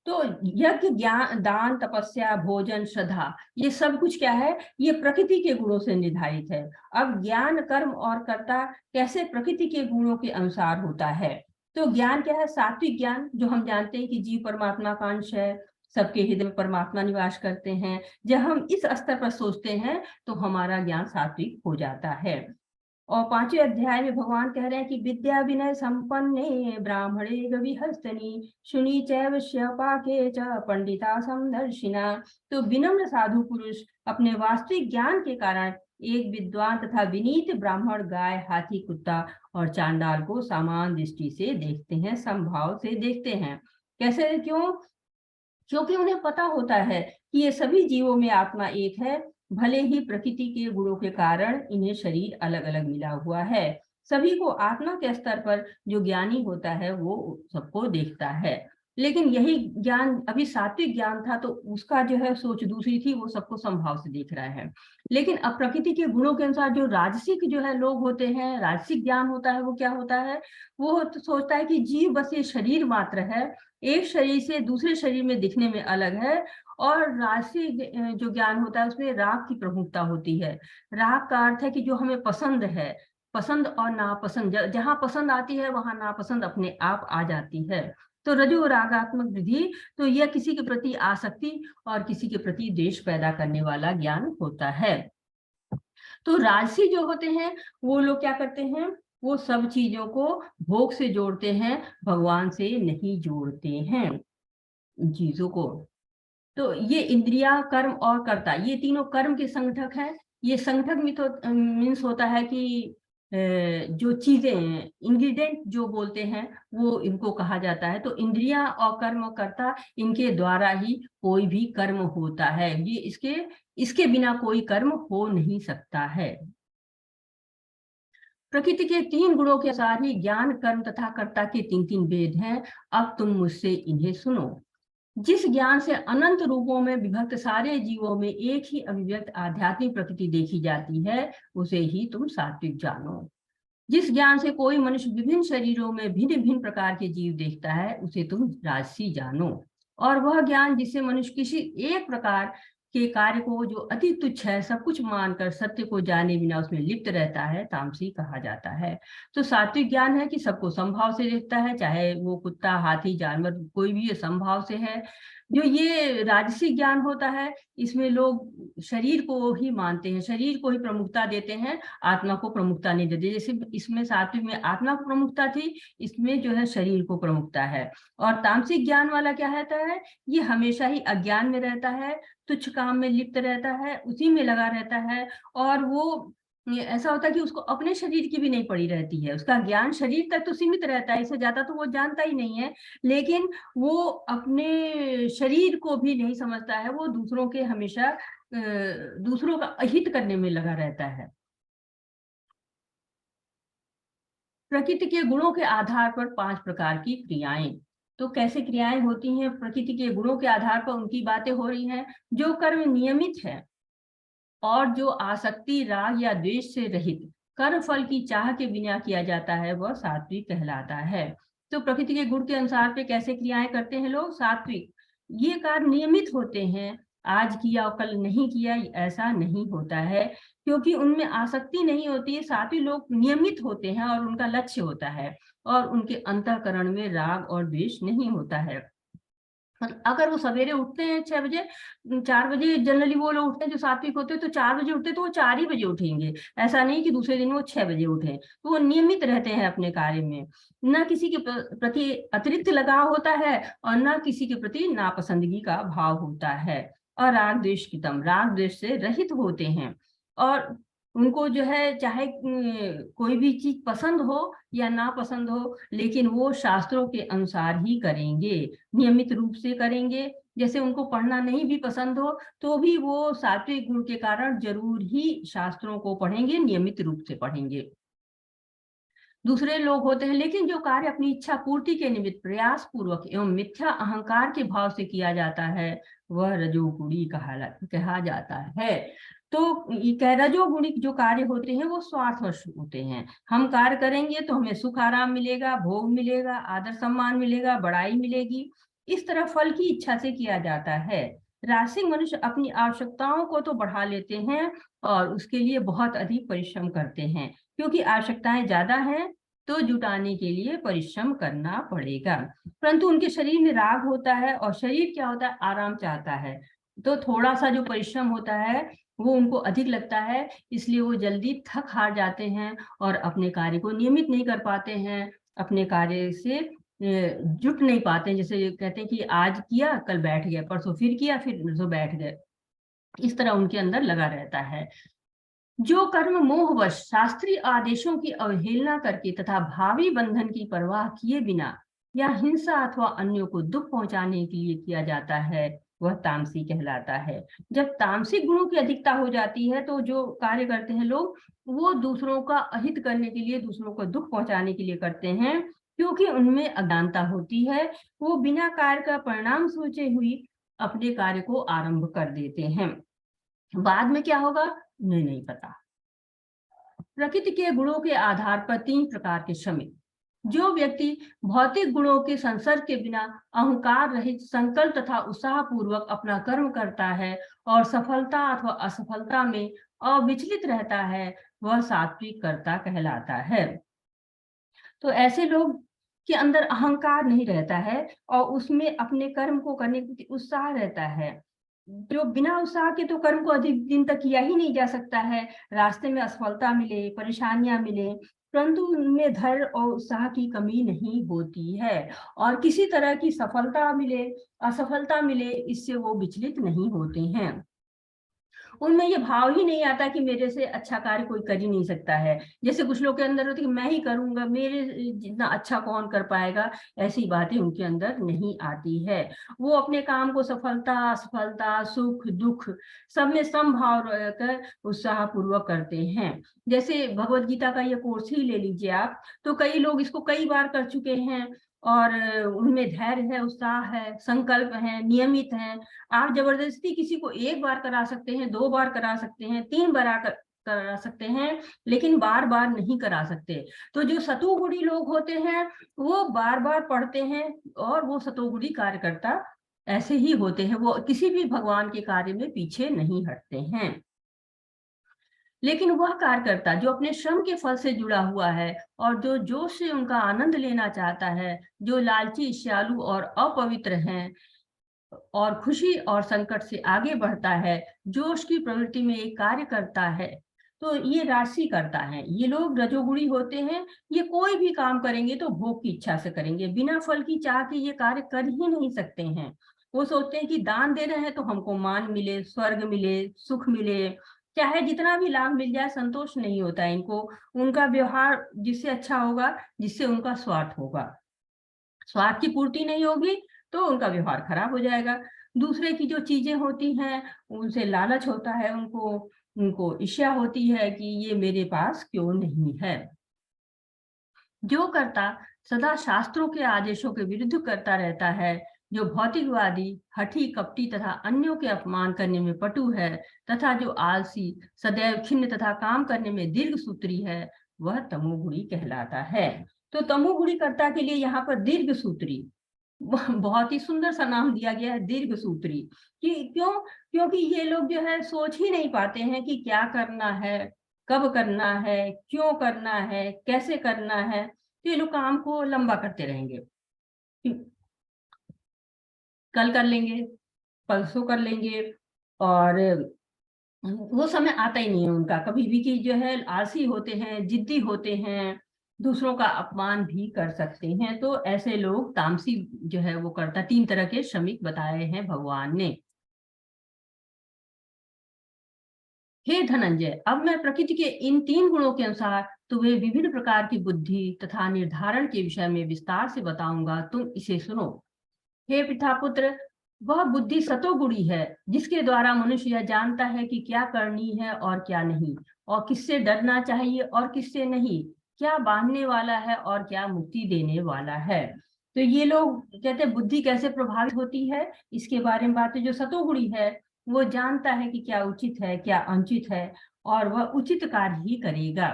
तो यज्ञ, ज्ञान, दान, तपस्या, भोजन, श्रद्धा, ये सब कुछ क्या है? ये प्रकृति के गुणों से निर्धारित है। अब ज्ञान, कर्म और कर्ता कैसे प्रकृति के गुणों के अनुसार होता है? तो ज्ञान क्या है? सात्विक ज्ञान, जो हम जानते हैं कि जीव परमात्मा का अंश है, सबके हृदय में परमात्मा निवास करते हैं। जब हम इस स्तर पर सोचते हैं तो हमारा ज्ञान सात्विक हो जाता है। और 5वें अध्याय में भगवान कह रहे हैं कि विद्या विनय संपन्ने ब्राह्मणे गविहस्तनी शुनि चैव श्यपाके च पंडिता समदर्शिना। तो विनम्र साधु पुरुष अपने वास्तविक ज्ञान के कारण एक विद्वान तथा विनीत ब्राह्मण गाय, हाथी, कुत्ता और चांडाल को समान दृष्टि से देखते हैं, समभाव से देखते हैं। कैसे? क्यों? क्योंकि उन्हें पता होता है कि ये सभी जीवों में आत्मा एक है, भले ही प्रकृति के गुणों के कारण इन्हें शरीर अलग अलग मिला हुआ है। सभी को आत्मा के स्तर पर जो ज्ञानी होता है वो सबको देखता है। लेकिन यही ज्ञान अभी सात्विक ज्ञान था, तो उसका जो है सोच दूसरी थी, वो सबको संभाव से देख रहा है। लेकिन अब प्रकृति के गुणों के अनुसार जो राजसिक जो है लोग होते हैं, राजसिक ज्ञान होता है, वो क्या होता है? वो तो सोचता है कि जीव बस ये शरीर मात्र है, एक शरीर से दूसरे शरीर में दिखने में अलग है। और राशि जो ज्ञान होता है उसमें राग की प्रमुखता होती है। राग का अर्थ है कि जो हमें पसंद है, पसंद और नापसंद, जहां पसंद आती है वहां नापसंद अपने आप आ जाती है। तो रजो रागात्मक वृद्धि, तो यह किसी के प्रति आसक्ति और किसी के प्रति द्वेष पैदा करने वाला ज्ञान होता है। तो राजसी जो होते हैं वो लोग क्या करते हैं, वो सब चीजों को भोग से जोड़ते हैं, भगवान से नहीं जोड़ते हैं चीजों को। तो ये इंद्रिया, कर्म और कर्ता, ये तीनों कर्म के संगठक है। ये संगठक मीन्स होता है कि जो चीजें इंग्रेडिएंट जो बोलते हैं वो इनको कहा जाता है। तो इंद्रिया और कर्म कर्ता, इनके द्वारा ही कोई भी कर्म होता है। ये इसके बिना कोई कर्म हो नहीं सकता है। प्रकृति के 3 गुणों के अनुसार ही ज्ञान, कर्म तथा कर्ता के 3-3 भेद हैं। अब तुम मुझसे इन्हें सुनो। जिस ज्ञान से अनंत रूपों में विभक्त सारे जीवों में एक ही अभिव्यक्त आध्यात्मिक प्रकृति देखी जाती है, उसे ही तुम सात्विक जानो। जिस ज्ञान से कोई मनुष्य विभिन्न शरीरों में भिन्न भिन्न प्रकार के जीव देखता है, उसे तुम राजसी जानो। और वह ज्ञान जिससे मनुष्य किसी एक प्रकार के कार्य को जो अति तुच्छ है सब कुछ मानकर सत्य को जाने बिना उसमें लिप्त रहता है, तामसी कहा जाता है। तो सात्विक ज्ञान है कि सबको समभाव से देखता है, चाहे वो कुत्ता, हाथी, जानवर, कोई भी ये समभाव से है। जो ये राजसी ज्ञान होता है, इसमें लोग शरीर को ही मानते हैं, शरीर को ही प्रमुखता देते हैं, आत्मा को प्रमुखता नहीं देते। जैसे इसमें सात्विक में आत्मा को प्रमुखता थी, इसमें जो है शरीर को प्रमुखता है। और तामसिक ज्ञान वाला क्या रहता है, ये हमेशा ही अज्ञान में रहता है, तुच्छ काम में लिप्त रहता है, उसी में लगा रहता है। और वो ऐसा होता है कि उसको अपने शरीर की भी नहीं पड़ी रहती है, उसका ज्ञान शरीर तक तो सीमित रहता है, इससे ज्यादा तो वो जानता ही नहीं है। लेकिन वो अपने शरीर को भी नहीं समझता है, वो दूसरों के हमेशा दूसरों का अहित करने में लगा रहता है। प्रकृति के गुणों के आधार पर 5 प्रकार की क्रियाएं। तो कैसे क्रियाएं होती हैं, प्रकृति के गुणों के आधार पर उनकी बातें हो रही हैं। जो कर्म नियमित है और जो आसक्ति, राग या द्वेष से रहित, कर्म फल की चाह के बिना किया जाता है, वह सात्विक कहलाता है। तो प्रकृति के गुण के अनुसार पे कैसे क्रियाएं करते हैं लोग, सात्विक। ये कार्य नियमित होते हैं, आज किया और कल नहीं किया ऐसा नहीं होता है, क्योंकि उनमें आसक्ति नहीं होती है। सात्विक लोग नियमित होते हैं और उनका लक्ष्य होता है, और उनके अंतःकरण में राग और द्वेष नहीं होता है। अगर वो सवेरे उठते हैं 6 बजे, 4 बजे जनरली वो लोग उठते हैं जो सात्विक होते हैं, तो 4 बजे उठते हैं तो वो 4 ही बजे उठेंगे। ऐसा नहीं कि दूसरे दिन वो 6 बजे उठे। तो वो नियमित रहते हैं अपने कार्य में, न किसी के प्रति अतिरिक्त लगाव होता है और न किसी के प्रति नापसंदगी का भाव होता है। और राग द्वेष की राग द्वेष से रहित होते हैं, और उनको जो है चाहे कोई भी चीज पसंद हो या ना पसंद हो, लेकिन वो शास्त्रों के अनुसार ही करेंगे, नियमित रूप से करेंगे। जैसे उनको पढ़ना नहीं भी पसंद हो तो भी वो सात्विक गुण के कारण जरूर ही शास्त्रों को पढ़ेंगे, नियमित रूप से पढ़ेंगे। दूसरे लोग होते हैं, लेकिन जो कार्य अपनी इच्छा पूर्ति के निमित्त प्रयास पूर्वक एवं मिथ्या अहंकार के भाव से किया जाता है, वह रजोगुणी कहा जाता है। तो रजोगुणी जो कार्य होते हैं वो स्वार्थवश होते हैं। हम कार्य करेंगे तो हमें सुख आराम मिलेगा, भोग मिलेगा, आदर सम्मान मिलेगा, बड़ाई मिलेगी, इस तरह फल की इच्छा से किया जाता है। राजसिक मनुष्य अपनी आवश्यकताओं को तो बढ़ा लेते हैं और उसके लिए बहुत अधिक परिश्रम करते हैं, क्योंकि आवश्यकताएं ज्यादा हैं तो जुटाने के लिए परिश्रम करना पड़ेगा। परंतु उनके शरीर में राग होता है और शरीर क्या होता है, आराम चाहता है। तो थोड़ा सा जो परिश्रम होता है वो उनको अधिक लगता है, इसलिए वो जल्दी थक हार जाते हैं और अपने कार्य को नियमित नहीं कर पाते हैं, अपने कार्य से जुट नहीं पाते। जैसे कहते हैं कि आज किया कल बैठ गए, परसों फिर किया फिर परसों बैठ गए, इस तरह उनके अंदर लगा रहता है। जो कर्म मोहवश शास्त्रीय आदेशों की अवहेलना करके तथा भावी बंधन की परवाह किए बिना या हिंसा अथवा अन्यों को दुख पहुंचाने के लिए किया जाता है, वह तामसी कहलाता है। जब तामसिक गुणों की अधिकता हो जाती है तो जो कार्य करते हैं लोग, वो दूसरों का अहित करने के लिए, दूसरों को दुख पहुंचाने के लिए करते हैं, क्योंकि उनमें अज्ञानता होती है। वो बिना कार्य का परिणाम सोचे हुए अपने कार्य को आरंभ कर देते हैं, बाद में क्या होगा उन्हें नहीं पता। प्रकृति के गुणों के आधार पर 3 प्रकार के श्रमिक। जो व्यक्ति भौतिक गुणों के संसर्ग के बिना अहंकार रहित संकल्प तथा उत्साह पूर्वक अपना कर्म करता है और सफलता अथवा असफलता में अविचलित रहता है, वह सात्विक कर्ता कहलाता है। तो ऐसे लोग के अंदर अहंकार नहीं रहता है और उसमें अपने कर्म को करने के प्रति उत्साह रहता है। जो बिना उत्साह के तो कर्म को अधिक दिन तक किया ही नहीं जा सकता है। रास्ते में असफलता मिले, परेशानियां मिले, परंतु उनमें धैर्य और उत्साह की कमी नहीं होती है। और किसी तरह की सफलता मिले, असफलता मिले, इससे वो विचलित नहीं होते हैं। उनमें ये भाव ही नहीं आता कि मेरे से अच्छा कार्य कोई कर ही नहीं सकता है। जैसे कुछ लोग के अंदर होती है कि मैं ही करूंगा, मेरे जितना अच्छा कौन कर पाएगा, ऐसी बातें उनके अंदर नहीं आती है। वो अपने काम को सफलता, असफलता, सुख दुख सब में समभाव रहकर उत्साह पूर्वक करते हैं। जैसे भगवत गीता का ये कोर्स ही ले लीजिए आप, तो कई लोग इसको कई बार कर चुके हैं और उनमें धैर्य है, उत्साह है, संकल्प है, नियमित है। आप जबरदस्ती किसी को एक बार करा सकते हैं, 2 बार करा सकते हैं, 3 बार करा सकते हैं, लेकिन बार बार नहीं करा सकते। तो जो सतोगुणी लोग होते हैं वो बार बार पढ़ते हैं और वो सतोगुणी कार्यकर्ता ऐसे ही होते हैं। वो किसी भी भगवान के कार्य में पीछे नहीं हटते हैं। लेकिन वह कार्यकर्ता जो अपने श्रम के फल से जुड़ा हुआ है और जो जोश से उनका आनंद लेना चाहता है, जो लालची, ईर्ष्यालु और अपवित्र हैं और खुशी और संकट से आगे बढ़ता है, जोश की प्रवृत्ति में एक कार्य करता है, तो ये राशि करता है। ये लोग रजोगुणी होते हैं। ये कोई भी काम करेंगे तो भोग की इच्छा से करेंगे, बिना फल की चाह के ये कार्य कर ही नहीं सकते हैं। वो सोचते हैं कि दान दे रहे हैं तो हमको मान मिले, स्वर्ग मिले, सुख मिले, चाहे जितना भी लाभ मिल जाए, संतोष नहीं होता है इनको। उनका व्यवहार जिससे अच्छा होगा, जिससे उनका स्वार्थ होगा। स्वार्थ की पूर्ति नहीं होगी तो उनका व्यवहार खराब हो जाएगा। दूसरे की जो चीजें होती हैं उनसे लालच होता है, उनको उनको ईर्ष्या होती है कि ये मेरे पास क्यों नहीं है। जो कर्ता सदा शास्त्रों के आदेशों के विरुद्ध करता रहता है, जो भौतिकवादी, हठी, कपटी तथा अन्यों के अपमान करने में पटु है, तथा जो आलसी, सदैव खिन्न तथा काम करने में दीर्घसूत्री है, वह तमोगुणी कहलाता है। तो तमोगुणी कर्ता के लिए यहाँ पर दीर्घसूत्री बहुत ही सुंदर सा नाम दिया गया है, दीर्घसूत्री। कि क्यों? क्योंकि ये लोग जो है सोच ही नहीं पाते हैं कि क्या करना है, कब करना है, क्यों करना है, कैसे करना है। तो ये लोग काम को लंबा करते रहेंगे, कल कर लेंगे, परसों कर लेंगे, और वो समय आता ही नहीं है उनका कभी भी कि जो है आलसी होते हैं, जिद्दी होते हैं, दूसरों का अपमान भी कर सकते हैं। तो ऐसे लोग तामसी जो है वो करता। 3 तरह के श्रमिक बताए हैं भगवान ने। हे धनंजय, अब मैं प्रकृति के इन 3 गुणों के अनुसार तुम्हें विभिन्न प्रकार की बुद्धि तथा निर्धारण के विषय में विस्तार से बताऊंगा, तुम इसे सुनो। हे पितापुत्र, वह बुद्धि सतोगुणी है जिसके द्वारा मनुष्य यह जानता है कि क्या करनी है और क्या नहीं, और किससे डरना चाहिए और किससे नहीं, क्या बांधने वाला है और क्या मुक्ति देने वाला है। तो ये लोग कहते हैं बुद्धि कैसे प्रभावित होती है, इसके बारे में बात है। जो सतोगुणी है वो जानता है कि क्या उचित है, क्या अनुचित है, और वह उचित कार्य ही करेगा।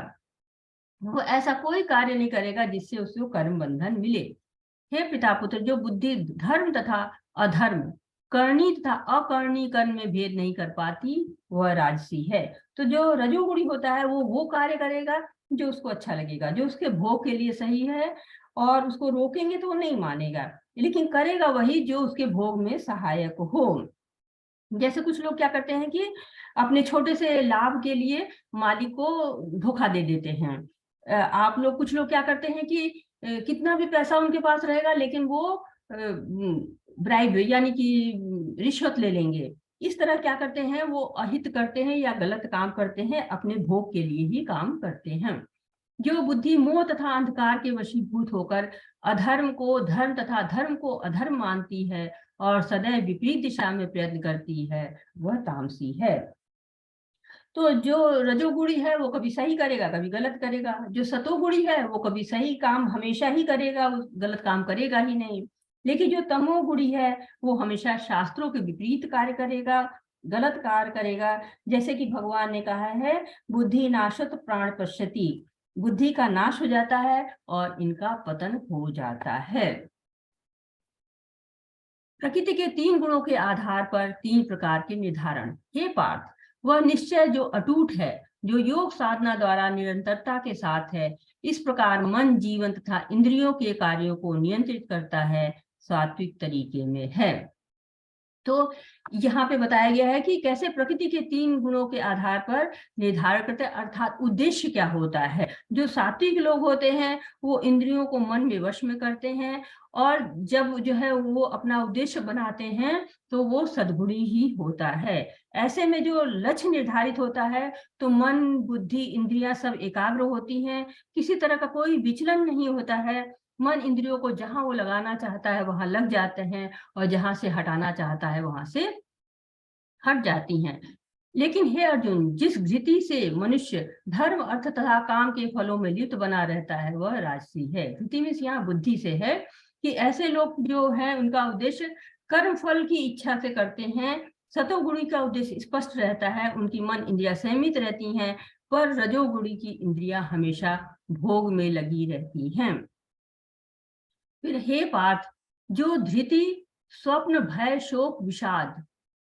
वो ऐसा कोई कार्य नहीं करेगा जिससे उसको कर्म बंधन मिले। हे पिता पुत्र, जो बुद्धि धर्म तथा अधर्म, करनी तथा अकरणी कर्म में भेद नहीं कर पाती, वह राजसी है। तो जो रजोगुणी होता है वो कार्य करेगा जो उसको अच्छा लगेगा, जो उसके भोग के लिए सही है, और उसको रोकेंगे तो वो नहीं मानेगा, लेकिन करेगा वही जो उसके भोग में सहायक हो। जैसे कुछ लोग क्या करते हैं कि अपने छोटे से लाभ के लिए मालिक को धोखा दे देते हैं। आप लोग, कुछ लोग क्या करते हैं कि कितना भी पैसा उनके पास रहेगा लेकिन वो ब्राइब यानी कि रिश्वत ले लेंगे। इस तरह क्या करते हैं, वो अहित करते हैं या गलत काम करते हैं, अपने भोग के लिए ही काम करते हैं। जो बुद्धि मोह तथा अंधकार के वशीभूत होकर अधर्म को धर्म तथा धर्म को अधर्म मानती है और सदैव विपरीत दिशा में प्रयत्न करती है, वह तामसी है। तो जो रजोगुणी है वो कभी सही करेगा, कभी गलत करेगा। जो सतोगुणी है वो कभी सही काम हमेशा ही करेगा, गलत काम करेगा ही नहीं। लेकिन जो तमोगुणी है वो हमेशा शास्त्रों के विपरीत कार्य करेगा, गलत कार्य करेगा। जैसे कि भगवान ने कहा है, बुद्धि नाशत प्राण पश्यति, बुद्धि का नाश हो जाता है और इनका पतन हो जाता है। प्रकृति के 3 गुणों के आधार पर 3 प्रकार के निर्धारण। हे पार्थ, वह निश्चय जो अटूट है, जो योग साधना द्वारा निरंतरता के साथ है, इस प्रकार मन, जीवन तथा इंद्रियों के कार्यों को नियंत्रित करता है, सात्विक तरीके में है। तो यहाँ पे बताया गया है कि कैसे प्रकृति के 3 गुणों के आधार पर निर्धारण करते हैं, अर्थात उद्देश्य क्या होता है। जो सात्विक लोग होते हैं वो इंद्रियों को मन में वश में करते हैं, और जब जो है वो अपना उद्देश्य बनाते हैं तो वो सद्गुणी ही होता है। ऐसे में जो लक्ष्य निर्धारित होता है तो मन, बुद्धि, इंद्रियां सब एकाग्र होती हैं, किसी तरह का कोई विचलन नहीं होता है। मन इंद्रियों को जहां वो लगाना चाहता है वहां लग जाते हैं, और जहां से हटाना चाहता है वहां से हट जाती हैं। लेकिन हे अर्जुन, जिस धृति से मनुष्य धर्म, अर्थ तथा काम के फलों में लिप्त बना रहता है वह राजसी है। धृति में यहाँ बुद्धि से है कि ऐसे लोग जो हैं उनका उद्देश्य कर्म फल की इच्छा से करते हैं। सतोगुणी का उद्देश्य स्पष्ट रहता है, उनकी मन इंद्रियां संयमित रहती हैं, पर रजोगुणी की इंद्रियां हमेशा भोग में लगी रहती हैं। फिर हे पार्थ, जो धृति, स्वप्न, भय, शोक, विषाद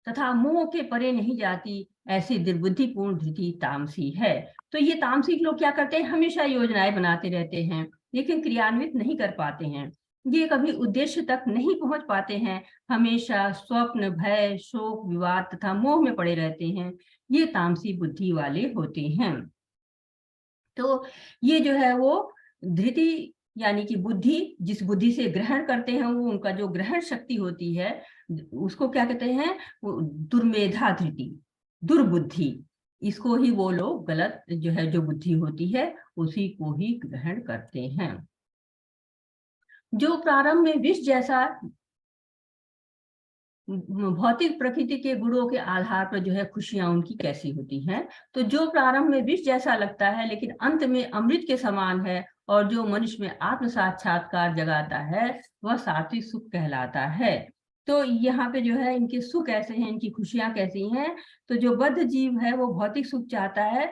तथा मोह के परे नहीं जाती, ऐसी दुर्बुद्धिपूर्ण धृति तामसी है। तो ये तामसिक लोग क्या करते हैं, हमेशा योजनाएं बनाते रहते हैं लेकिन क्रियान्वित नहीं कर पाते हैं। ये कभी उद्देश्य तक नहीं पहुंच पाते हैं, हमेशा स्वप्न, भय, शोक, विवाद तथा मोह में पड़े रहते हैं। ये तामसी बुद्धि वाले होते हैं। तो ये जो है वो धृति यानी कि बुद्धि, जिस बुद्धि से ग्रहण करते हैं वो उनका जो ग्रहण शक्ति होती है उसको क्या कहते हैं, वो दुर्मेधा धृति, दुर्बुद्धि। इसको ही वो लोग गलत जो है जो बुद्धि होती है उसी को ही ग्रहण करते हैं। जो प्रारंभ में विष जैसा भौतिक प्रकृति के गुणों के आधार पर जो है खुशियां उनकी कैसी होती हैं, तो जो प्रारंभ में विष जैसा लगता है लेकिन अंत में अमृत के समान है, और जो मनुष्य में आत्म साक्षात्कार जगाता है वह सात्विक सुख कहलाता है। तो यहाँ पे जो है इनके सुख ऐसे हैं, इनकी खुशियां कैसी हैं। तो जो बद्ध जीव है वो भौतिक सुख चाहता है,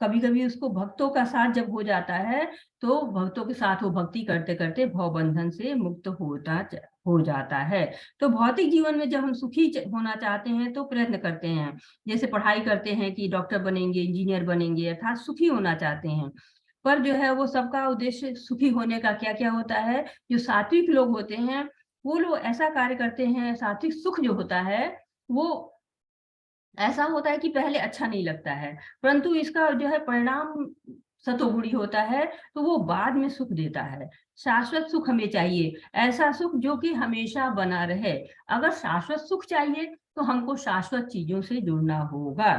कभी कभी उसको भक्तों का साथ जब हो जाता है तो भक्तों के साथ वो भक्ति करते करते भव बंधन से मुक्त हो जाता है। तो भौतिक जीवन में जब हम सुखी होना चाहते हैं तो प्रयत्न करते हैं, जैसे पढ़ाई करते हैं कि डॉक्टर बनेंगे, इंजीनियर बनेंगे, अर्थात सुखी होना चाहते हैं। पर जो है वो सबका उद्देश्य सुखी होने का क्या क्या होता है। जो सात्विक लोग होते हैं वो लोग ऐसा कार्य करते हैं, सात्विक सुख जो होता है वो ऐसा होता है कि पहले अच्छा नहीं लगता है, परंतु इसका जो है परिणाम सतोगुणी होता है, तो वो बाद में सुख देता है। शाश्वत सुख हमें चाहिए, ऐसा सुख जो कि हमेशा बना रहे। अगर शाश्वत सुख चाहिए तो हमको शाश्वत चीजों से जुड़ना होगा।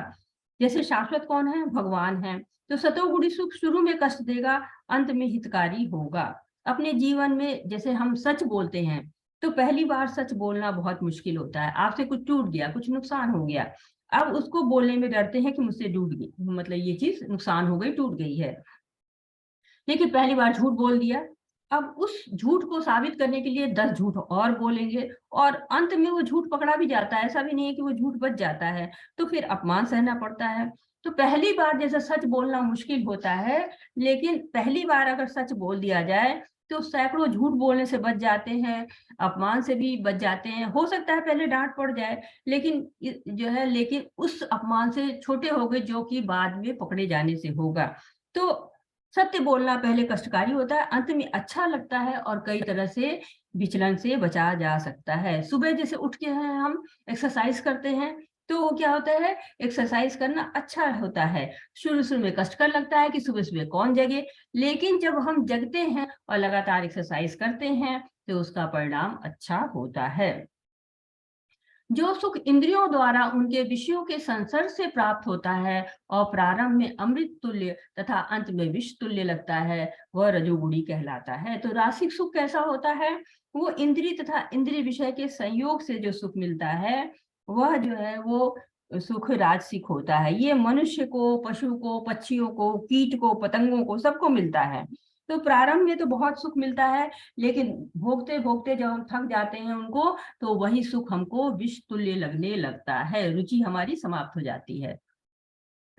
जैसे शाश्वत कौन है, भगवान है। तो सतोगुणी सुख शुरू में कष्ट देगा, अंत में हितकारी होगा। अपने जीवन में जैसे हम सच बोलते हैं तो पहली बार सच बोलना बहुत मुश्किल होता है। आपसे कुछ टूट गया, कुछ नुकसान हो गया, अब उसको बोलने में डरते हैं कि मुझसे टूट गई, मतलब ये चीज नुकसान हो गई, टूट गई है। लेकिन पहली बार झूठ बोल दिया, अब उस झूठ को साबित करने के लिए 10 झूठ और बोलेंगे, और अंत में वो झूठ पकड़ा भी जाता है, ऐसा भी नहीं है कि वो झूठ बच जाता है, तो फिर अपमान सहना पड़ता है। तो पहली बार जैसे सच बोलना मुश्किल होता है, लेकिन पहली बार अगर सच बोल दिया जाए तो सैकड़ों झूठ बोलने से बच जाते हैं, अपमान से भी बच जाते हैं। हो सकता है पहले डांट पड़ जाए, लेकिन जो है लेकिन उस अपमान से छोटे हो गए जो कि बाद में पकड़े जाने से होगा। तो सत्य बोलना पहले कष्टकारी होता है, अंत में अच्छा लगता है, और कई तरह से विचलन से बचा जा सकता है। सुबह जैसे उठ के हैं हम एक्सरसाइज करते हैं तो क्या होता है, एक्सरसाइज करना अच्छा होता है। शुरू शुरू में कष्टकर लगता है कि सुबह सुबह कौन जगे, लेकिन जब हम जगते हैं और लगातार एक्सरसाइज करते हैं तो उसका परिणाम अच्छा होता है। जो सुख इंद्रियों द्वारा उनके विषयों के संसर्ग से प्राप्त होता है और प्रारंभ में अमृत तुल्य तथा अंत में विष तुल्य लगता है, वह रजोगुणी कहलाता है। तो रासिक सुख कैसा होता है, वो इंद्रिय तथा इंद्रिय विषय के संयोग से जो सुख मिलता है वह जो है वो सुख राजसिक होता है। ये मनुष्य को, पशु को, पक्षियों को, कीट को, पतंगों को, सबको मिलता है। तो प्रारंभ में तो बहुत सुख मिलता है, लेकिन भोगते भोगते जब हम थक जाते हैं उनको, तो वही सुख हमको विष तुल्य लगने लगता है, रुचि हमारी समाप्त हो जाती है।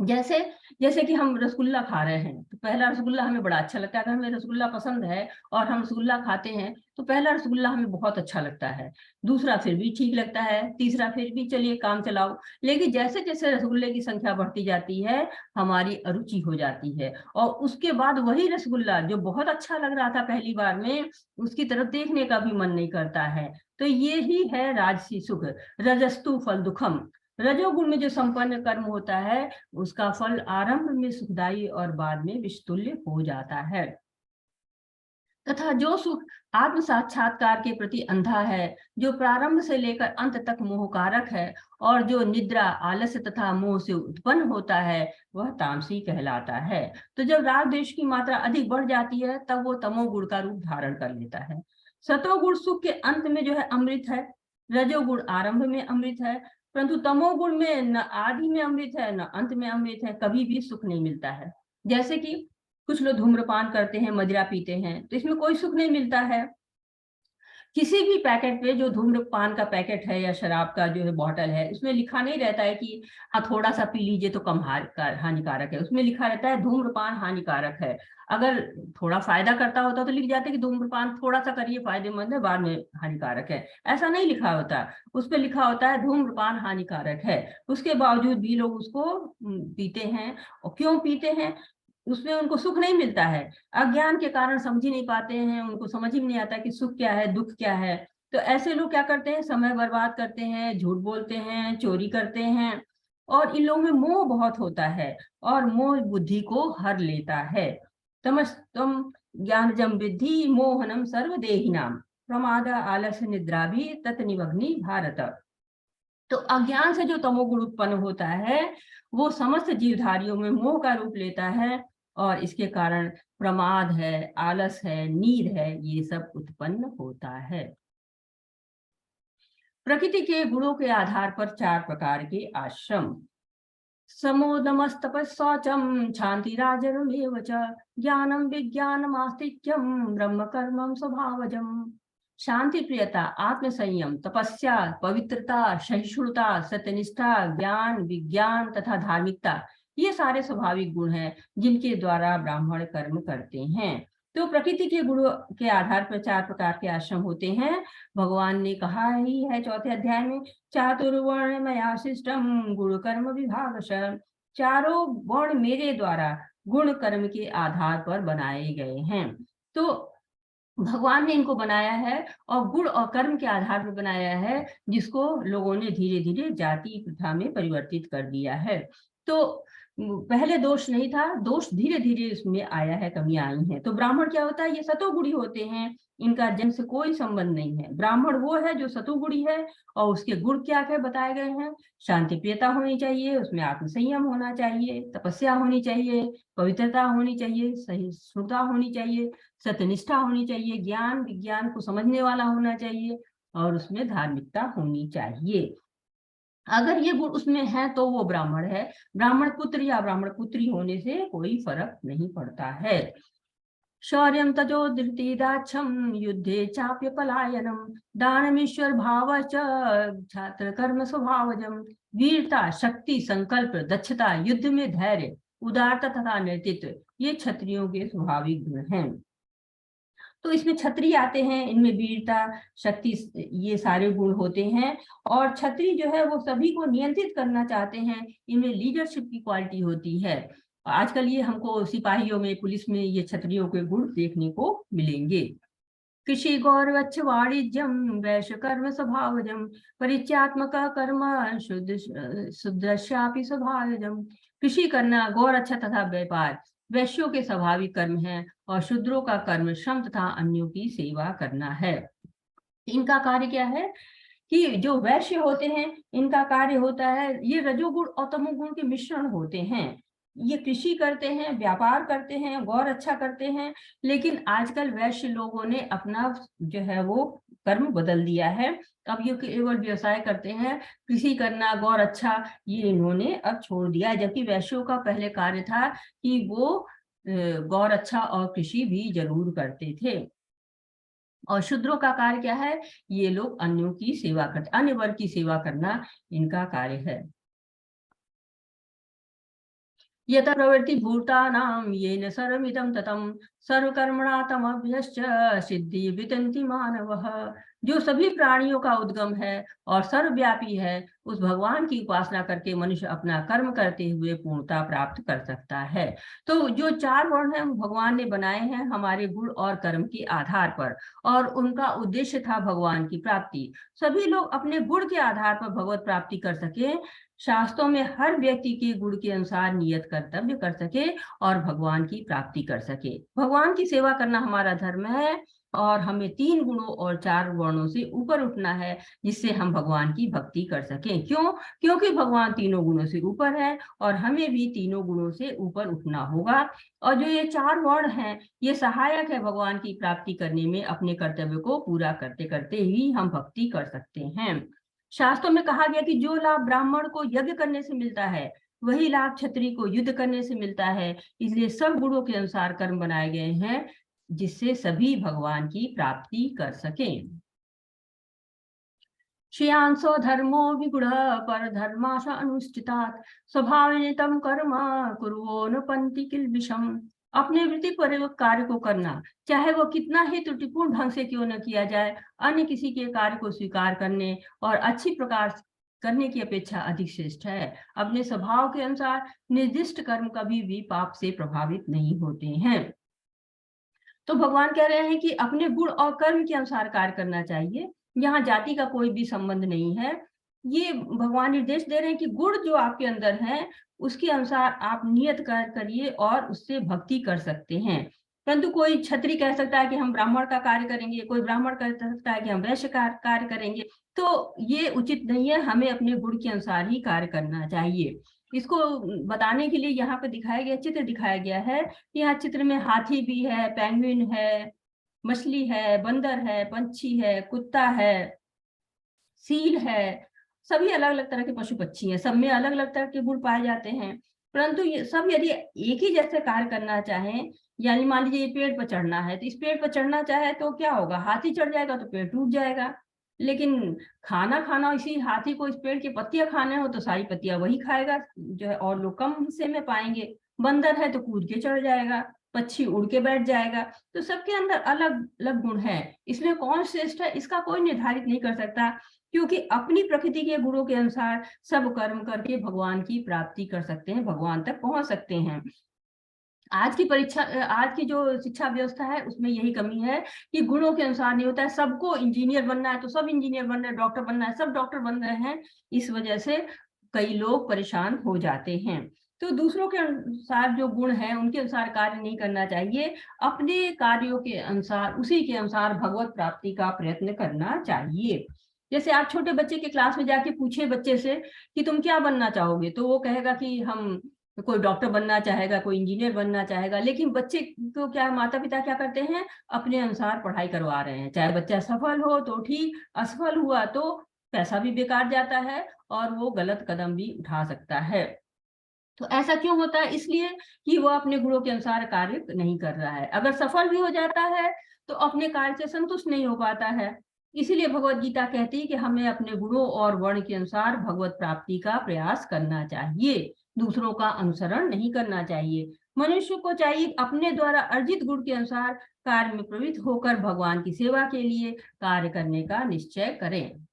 जैसे जैसे कि हम रसगुल्ला खा रहे हैं, तो पहला रसगुल्ला हमें बड़ा अच्छा लगता है। अगर हमें रसगुल्ला पसंद है और हम रसगुल्ला खाते हैं तो पहला रसगुल्ला हमें बहुत अच्छा लगता है, दूसरा फिर भी ठीक लगता है, तीसरा फिर भी चलिए काम चलाओ। लेकिन जैसे जैसे रसगुल्ले की संख्या बढ़ती जाती है, हमारी अरुचि हो जाती है, और उसके बाद वही रसगुल्ला जो बहुत अच्छा लग रहा था पहली बार में, उसकी तरफ देखने का भी मन नहीं करता है। तो ये ही है राजसी सुख। रजस्तु फल दुखम। रजोगुण में जो संपन्न कर्म होता है, उसका फल आरंभ में सुखदायी और बाद में विषतुल्य हो जाता है। तथा जो सुख आत्म साक्षात्कार के प्रति अंधा है, जो प्रारंभ से लेकर अंत तक मोहकारक है, और जो निद्रा, आलस्य तथा मोह से उत्पन्न होता है, वह तामसी कहलाता है। तो जब राग द्वेष की मात्रा अधिक बढ़ जाती है, तब वो तमोगुण का रूप धारण कर लेता है। सतोगुण सुख के अंत में जो है अमृत है, रजोगुण आरंभ में अमृत है, परंतु तमोगुण में न आदि में अमृत है न अंत में अमृत है, कभी भी सुख नहीं मिलता है। जैसे कि कुछ लोग धूम्रपान करते हैं, मदिरा पीते हैं, तो इसमें कोई सुख नहीं मिलता है। किसी भी पैकेट पे, जो धूम्रपान का पैकेट है या शराब का जो है बॉटल है, उसमें लिखा नहीं रहता है कि हाँ थोड़ा सा पी लीजिए तो कम हानिकारक है। उसमें लिखा रहता है धूम्रपान हानिकारक है। अगर थोड़ा फायदा करता होता तो लिख जाते कि धूम्रपान थोड़ा सा करिए, फायदेमंद है, बाद में हानिकारक है। ऐसा नहीं लिखा होता, उस पर लिखा होता है धूम्रपान हानिकारक है। उसके बावजूद भी लोग उसको पीते हैं। और क्यों पीते हैं? उसमें उनको सुख नहीं मिलता है, अज्ञान के कारण समझ ही नहीं पाते हैं, उनको समझ ही नहीं आता कि सुख क्या है, दुख क्या है। तो ऐसे लोग क्या करते हैं? समय बर्बाद करते हैं, झूठ बोलते हैं, चोरी करते हैं, और इन लोगों में मोह बहुत होता है, और मोह बुद्धि को हर लेता है। तमस्तम ज्ञानजम विद्धि मोहनम सर्वदेहिनाम प्रमाद आलस्य निद्रा भी तत्निवग्नि भारत। तो अज्ञान से जो तमोगुण उत्पन्न होता है, वो समस्त जीवधारियों में मोह का रूप लेता है, और इसके कारण प्रमाद है, आलस है, नींद है, ये सब उत्पन्न होता है। प्रकृति के गुणों के आधार पर 4 प्रकार के आश्रम: समोदमस्तप शौचम क्षांति राजरमेव च ज्ञानम विज्ञानमास्तिक्यम ब्रह्म कर्मम स्वभावजम। शांति प्रियता, आत्म संयम, तपस्या, पवित्रता, सहिष्णुता, सत्यनिष्ठा, ज्ञान, विज्ञान तथा धार्मिकता, ये सारे स्वाभाविक गुण हैं जिनके द्वारा ब्राह्मण कर्म करते हैं। तो प्रकृति के गुणों के आधार पर 4 प्रकार के आश्रम होते हैं। भगवान ने कहा ही है 4थे अध्याय में, चातुर्वर्ण्यमया शिष्टम गुण कर्म विभागश। चारों वर्ण मेरे द्वारा गुण कर्म के आधार पर बनाए गए हैं। तो भगवान ने इनको बनाया है, और गुण और कर्म के आधार पर बनाया है, जिसको लोगों ने धीरे धीरे जाति प्रथा में परिवर्तित कर दिया है। तो पहले दोष नहीं था, दोष धीरे धीरे इसमें आया है, कमियां आई हैं। तो ब्राह्मण क्या होता है? ये सतोगुणी होते हैं, इनका जन्म से कोई संबंध नहीं है। ब्राह्मण वो है जो सतोगुणी है, और उसके गुण क्या क्या बताए गए हैं? शांति प्रियता होनी चाहिए, उसमें आत्म संयम होना चाहिए, तपस्या होनी चाहिए, पवित्रता होनी चाहिए, सहिष्णुता होनी चाहिए, सत्यनिष्ठा होनी चाहिए, ज्ञान विज्ञान को समझने वाला होना चाहिए, और उसमें धार्मिकता होनी चाहिए। अगर ये गुण उसमें है तो वो ब्राह्मण है। ब्राह्मण पुत्र या ब्राह्मण पुत्री होने से कोई फर्क नहीं पड़ता है। शौर्यं तजो धृतिदाक्षम युद्धे चाप्य पलायनम दानमीश्वर भाव छात्र कर्म स्वभावजम। वीरता, शक्ति, संकल्प, दक्षता, युद्ध में धैर्य, उदारता तथा नेतृत्व, ये क्षत्रियों के स्वाभाविक गुण हैं। तो इसमें क्षत्रिय आते हैं, इनमें वीरता, शक्ति, ये सारे गुण होते हैं। और क्षत्रिय जो है वो सभी को नियंत्रित करना चाहते हैं, इनमें लीडरशिप की क्वालिटी होती है। आजकल ये हमको सिपाहियों में, पुलिस में ये क्षत्रियों के गुण देखने को मिलेंगे। कृषि गौरवच्छ वाणिज्यम वैश्य कर्म स्वभावजम परिचयात्मक कर्म शुद्रश्यापि स्वभावजम। कृषि करना, गौर अच्छा तथा व्यापार वैश्यों के स्वाभाविक कर्म है, और शूद्रों का कर्म श्रम तथा अन्यों की सेवा करना है। इनका कार्य क्या है? कि जो वैश्य होते हैं, इनका कार्य होता है, ये रजोगुण और तमोगुण के मिश्रण होते हैं। ये कृषि करते हैं, व्यापार करते हैं, गौर अच्छा करते हैं। लेकिन आजकल वैश्य लोगों ने अपना जो है वो कर्म बदल दिया है। अब ये केवल व्यवसाय करते हैं, कृषि करना, गौर अच्छा, ये इन्होंने अब छोड़ दिया। जबकि वैश्यों का पहले कार्य था कि वो गौर अच्छा और कृषि भी जरूर करते थे। और शूद्रों का कार्य क्या है? ये लोग अन्यों की सेवा करते, अन्य वर्ग की सेवा करना इनका कार्य है। यत प्रवृत्ति भूतानां येन सर्वमिदं ततं सर्वकर्मणा तमभ्यश्च सिद्धि वितन्ति मानवः। जो सभी प्राणियों का उद्गम है और सर्वव्यापी है, उस भगवान की उपासना करके मनुष्य अपना कर्म करते हुए पूर्णता प्राप्त कर सकता है। तो जो 4 वर्ण हैं भगवान ने बनाए हैं हमारे गुण और कर्म के आधार पर, और उनका उद्देश्य था भगवान की प्राप्ति। सभी लोग अपने गुण के आधार पर भगवत प्राप्ति कर सके। शास्त्रों में हर व्यक्ति के गुण के अनुसार नियत कर्तव्य कर सके और भगवान की प्राप्ति कर सके। भगवान की सेवा करना हमारा धर्म है और हमें 3 गुणों और 4 वर्णों से ऊपर उठना है, जिससे हम भगवान की भक्ति कर सकें। क्यों? क्योंकि भगवान तीनों गुणों से ऊपर है और हमें भी तीनों गुणों से ऊपर उठना होगा। और जो ये 4 वर्ण हैं, ये सहायक है भगवान की प्राप्ति करने में। अपने कर्तव्य को पूरा करते करते ही हम भक्ति कर सकते हैं। शास्त्रों में कहा गया कि जो लाभ ब्राह्मण को यज्ञ करने से मिलता है, वही लाभ क्षत्रिय को युद्ध करने से मिलता है। इसलिए सब गुणों के अनुसार कर्म बनाए गए हैं, जिससे सभी भगवान की प्राप्ति कर सकें। श्रेयांसो धर्मो विगुण पर धर्माश अनुष्ठितात् स्वभावेन तम कर्म कुर्वो न पंथि किल्बिषम्। अपने वृत्ति पर कार्य को करना, चाहे वो कितना ही त्रुटिपूर्ण ढंग से क्यों न किया जाए, अन्य किसी के कार्य को स्वीकार करने और अच्छी प्रकार करने की अपेक्षा अधिक श्रेष्ठ है। अपने स्वभाव के अनुसार निर्दिष्ट कर्म कभी भी पाप से प्रभावित नहीं होते हैं। तो भगवान कह रहे हैं कि अपने गुण और कर्म के अनुसार कार्य करना चाहिए। यहाँ जाति का कोई भी संबंध नहीं है। ये भगवान निर्देश दे रहे हैं कि गुण जो आपके अंदर है, उसके अनुसार आप नियत कार्य करिए और उससे भक्ति कर सकते हैं। परंतु कोई क्षत्रिय कह सकता है कि हम ब्राह्मण का कार्य करेंगे, कोई ब्राह्मण कह सकता है कि हम वैश्य का कार्य करेंगे। तो ये उचित नहीं है। हमें अपने गुण के अनुसार ही कार्य करना चाहिए। इसको बताने के लिए यहाँ पे दिखाया गया चित्र दिखाया गया है। यहाँ चित्र में हाथी भी है, पेंगुइन है, मछली है, बंदर है, पंछी है, कुत्ता है, सील है। सभी अलग अलग तरह के पशु पक्षी हैं, सब में अलग अलग तरह के गुण पाए जाते हैं। परंतु ये सब यदि एक ही जैसे कार्य करना चाहें, यानी मान लीजिए पेड़ पर चढ़ना है, तो इस पेड़ पर चढ़ना चाहे तो क्या होगा? हाथी चढ़ जाएगा तो पेड़ टूट जाएगा। लेकिन खाना खाना, इसी हाथी को इस पेड़ की पत्तियां खाने हो तो सारी पत्तियां वही खाएगा जो है, और लोग कम हिस्से में पाएंगे। बंदर है तो कूद के चढ़ जाएगा, पक्षी उड़ के बैठ जाएगा। तो सबके अंदर अलग अलग गुण है। इसमें कौन श्रेष्ठ है इसका कोई निर्धारित नहीं कर सकता, क्योंकि अपनी प्रकृति के गुणों के अनुसार सब कर्म करके भगवान की प्राप्ति कर सकते हैं, भगवान तक पहुंच सकते हैं। आज की जो शिक्षा व्यवस्था है उसमें यही कमी है कि गुणों के अनुसार नहीं होता है। सबको इंजीनियर बनना है तो सब इंजीनियर बन रहे हैं, डॉक्टर बनना है सब डॉक्टर बन रहे हैं। इस वजह से कई लोग परेशान हो जाते हैं। तो दूसरों के अनुसार जो गुण है उनके अनुसार कार्य नहीं करना चाहिए। अपने कार्यों के अनुसार, उसी के अनुसार भगवत प्राप्ति का प्रयत्न करना चाहिए। जैसे आप छोटे बच्चे के क्लास में जाके पूछे बच्चे से कि तुम क्या बनना चाहोगे, तो वो कहेगा कि हम, कोई डॉक्टर बनना चाहेगा, कोई इंजीनियर बनना चाहेगा। लेकिन बच्चे को क्या, माता पिता क्या करते हैं, अपने अनुसार पढ़ाई करवा रहे हैं। चाहे बच्चा सफल हो तो ठीक, असफल हुआ तो पैसा भी बेकार जाता है और वो गलत कदम भी उठा सकता है। तो ऐसा क्यों होता है? इसलिए कि वो अपने गुणों के अनुसार कार्य नहीं कर रहा है। अगर सफल भी हो जाता है तो अपने कार्य से संतुष्ट नहीं हो पाता है। इसीलिए भगवत गीता कहती है कि हमें अपने गुणों और वर्ण के अनुसार भगवत प्राप्ति का प्रयास करना चाहिए, दूसरों का अनुसरण नहीं करना चाहिए। मनुष्य को चाहिए अपने द्वारा अर्जित गुण के अनुसार कार्य में प्रवृत्त होकर भगवान की सेवा के लिए कार्य करने का निश्चय करें।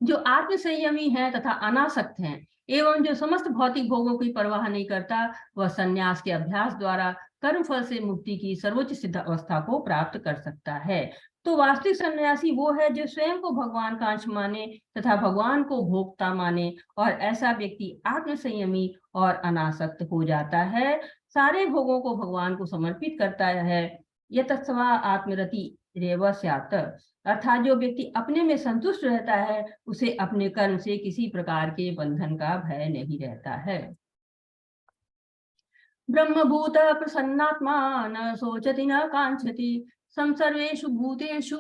जो आत्म संयमी है तथा अनासक्त हैं एवं जो समस्त भौतिक भोगों की परवाह नहीं करता, वह संन्यास के अभ्यास द्वारा कर्म फल से मुक्ति की सर्वोच्च सिद्ध अवस्था को प्राप्त कर सकता है। तो वास्तविक सन्यासी वो है जो स्वयं को भगवान का अंश माने तथा भगवान को भोक्ता माने, और ऐसा व्यक्ति आत्म संयमी और अनासक्त हो जाता है, सारे भोगों को भगवान को समर्पित करता है। यतस्वा आत्मरति रेव स्यात्, अर्थात जो व्यक्ति अपने में संतुष्ट रहता है, उसे अपने कर्म से किसी प्रकार के बंधन का भय नहीं रहता है। ब्रह्मभूत प्रसन्नात्मा न सोचति न कांक्षति संसर्वेषु भूतेषु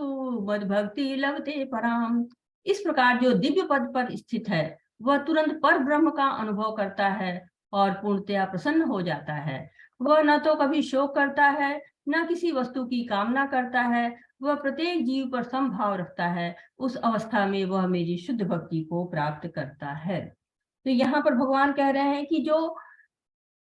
मद्भक्ति लभते पराम। इस प्रकार जो दिव्य पद पर स्थित है, वह तुरंत पर ब्रह्म का अनुभव करता है और पूर्णतया प्रसन्न हो जाता है। वह न तो कभी शोक करता है, न किसी वस्तु की कामना करता है। वह प्रत्येक जीव पर समभाव रखता है। उस अवस्था में वह मेरी शुद्ध भक्ति को प्राप्त करता है। तो यहाँ पर भगवान कह रहे हैं कि जो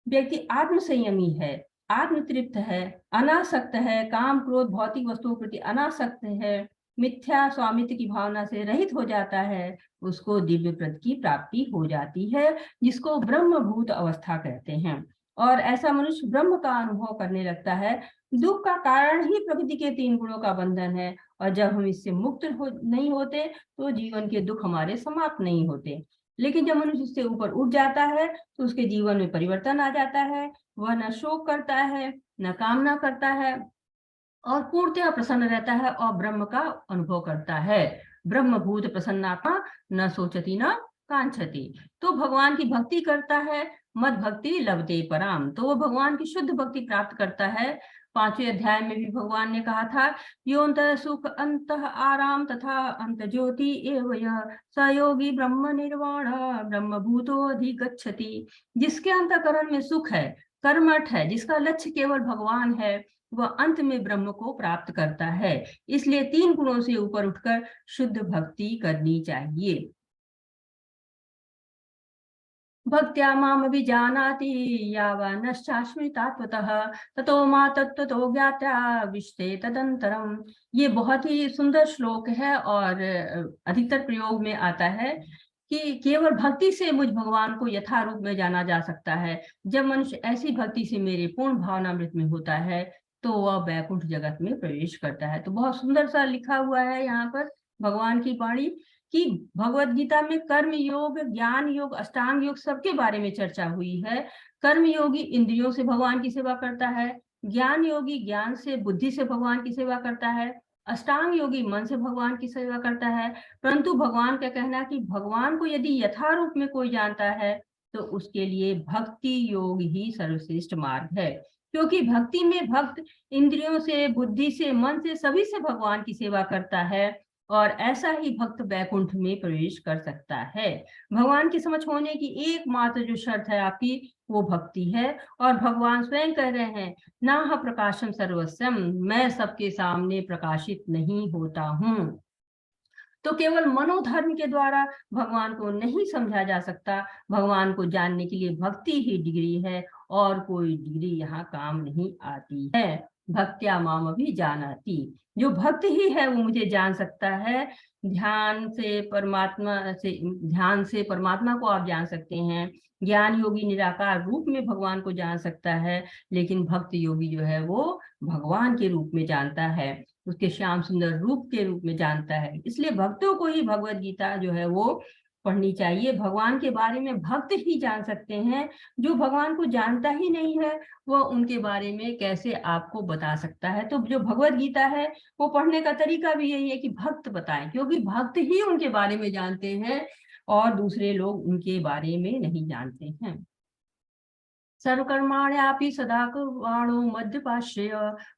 व्यक्ति आत्म संयमी है, आत्म तृप्त है, अनासक्त है, काम क्रोध भौतिक वस्तुओं के प्रति अनासक्त है, मिथ्या स्वामित्व की भावना से रहित हो जाता है, उसको दिव्य पद की प्राप्ति हो जाती है, जिसको ब्रह्मभूत अवस्था कहते हैं। और ऐसा मनुष्य ब्रह्म का अनुभव करने लगता है। दुख का कारण ही प्रकृति के 3 गुणों का बंधन है, और जब हम इससे मुक्त नहीं होते तो जीवन के दुख हमारे समाप्त नहीं होते। लेकिन जब मनुष्य इससे ऊपर उठ जाता है तो उसके जीवन में परिवर्तन आ जाता है। वह न शोक करता है, न कामना करता है, और पूर्णतया प्रसन्न रहता है और ब्रह्म का अनुभव करता है। ब्रह्मभूत प्रसन्नात्मा न सोचती न कांक्षति। तो भगवान की भक्ति करता है, मद भक्ति लभते पराम, तो वो भगवान की शुद्ध भक्ति प्राप्त करता है। 5वें अध्याय में भी भगवान ने कहा था, योऽन्त सुख अंत आराम तथा अंत ज्योति एव यः स योगी ब्रह्म निर्वाण ब्रह्मभूतो अधिगच्छति। जिसके अंतःकरण में सुख है, कर्मठ है, जिसका लक्ष्य केवल भगवान है, वह अंत में ब्रह्म को प्राप्त करता है। इसलिए 3 गुणों से ऊपर उठकर शुद्ध भक्ति करनी चाहिए। भक्त्या माम विजानाति यावनश्चास्मितात्वतः ततो मा तत्त्वतो ज्ञात्वा विशते तदंतरम। ये बहुत ही सुंदर श्लोक है और अधिकतर प्रयोग में आता है कि केवल भक्ति से मुझ भगवान को यथारूप में जाना जा सकता है। जब मनुष्य ऐसी भक्ति से मेरे पूर्ण भावनामृत में होता है तो वह वैकुंठ जगत में प्रवेश करता है। तो बहुत सुंदर सा लिखा हुआ है यहाँ पर भगवान की वाणी कि भगवत गीता में कर्म योग, ज्ञान योग, अष्टांग योग सबके बारे में चर्चा हुई है। कर्म योगी इंद्रियों से भगवान की सेवा करता है, ज्ञान योगी ज्ञान से बुद्धि से भगवान की सेवा करता है, अष्टांग योगी मन से भगवान की सेवा करता है। परंतु भगवान का कहना है कि भगवान को यदि यथारूप में कोई जानता है तो उसके लिए भक्ति योग ही सर्वश्रेष्ठ मार्ग है। क्योंकि भक्ति में भक्त इंद्रियों से, बुद्धि से, मन से, सभी से भगवान की सेवा करता है, और ऐसा ही भक्त वैकुंठ में प्रवेश कर सकता है। भगवान की समझ होने की एकमात्र जो शर्त है आपकी, वो भक्ति है। और भगवान स्वयं कह रहे हैं, नाह प्रकाशम सर्वस्वम, मैं सबके सामने प्रकाशित नहीं होता हूँ। तो केवल मनोधर्म के द्वारा भगवान को नहीं समझा जा सकता। भगवान को जानने के लिए भक्ति ही डिग्री है, और कोई डिग्री यहाँ काम नहीं आती है। भक्त्या माम भी जानाति, जो भक्त ही है वो मुझे जान सकता है। ध्यान से परमात्मा को आप जान सकते हैं। ज्ञान योगी निराकार रूप में भगवान को जान सकता है, लेकिन भक्त योगी जो है वो भगवान के रूप में जानता है, उसके श्याम सुंदर रूप के रूप में जानता है। इसलिए भक्तों को ही भगवत गीता जो है वो पढ़नी चाहिए। भगवान के बारे में भक्त ही जान सकते हैं। जो भगवान को जानता ही नहीं है वो उनके बारे में कैसे आपको बता सकता है। तो जो भगवत गीता है वो पढ़ने का तरीका भी यही है कि भक्त बताएं, क्योंकि भक्त ही उनके बारे में जानते हैं और दूसरे लोग उनके बारे में नहीं जानते हैं। सर्वकर्माण्यपि सदा कुर्वाणो मध्यपाश्रय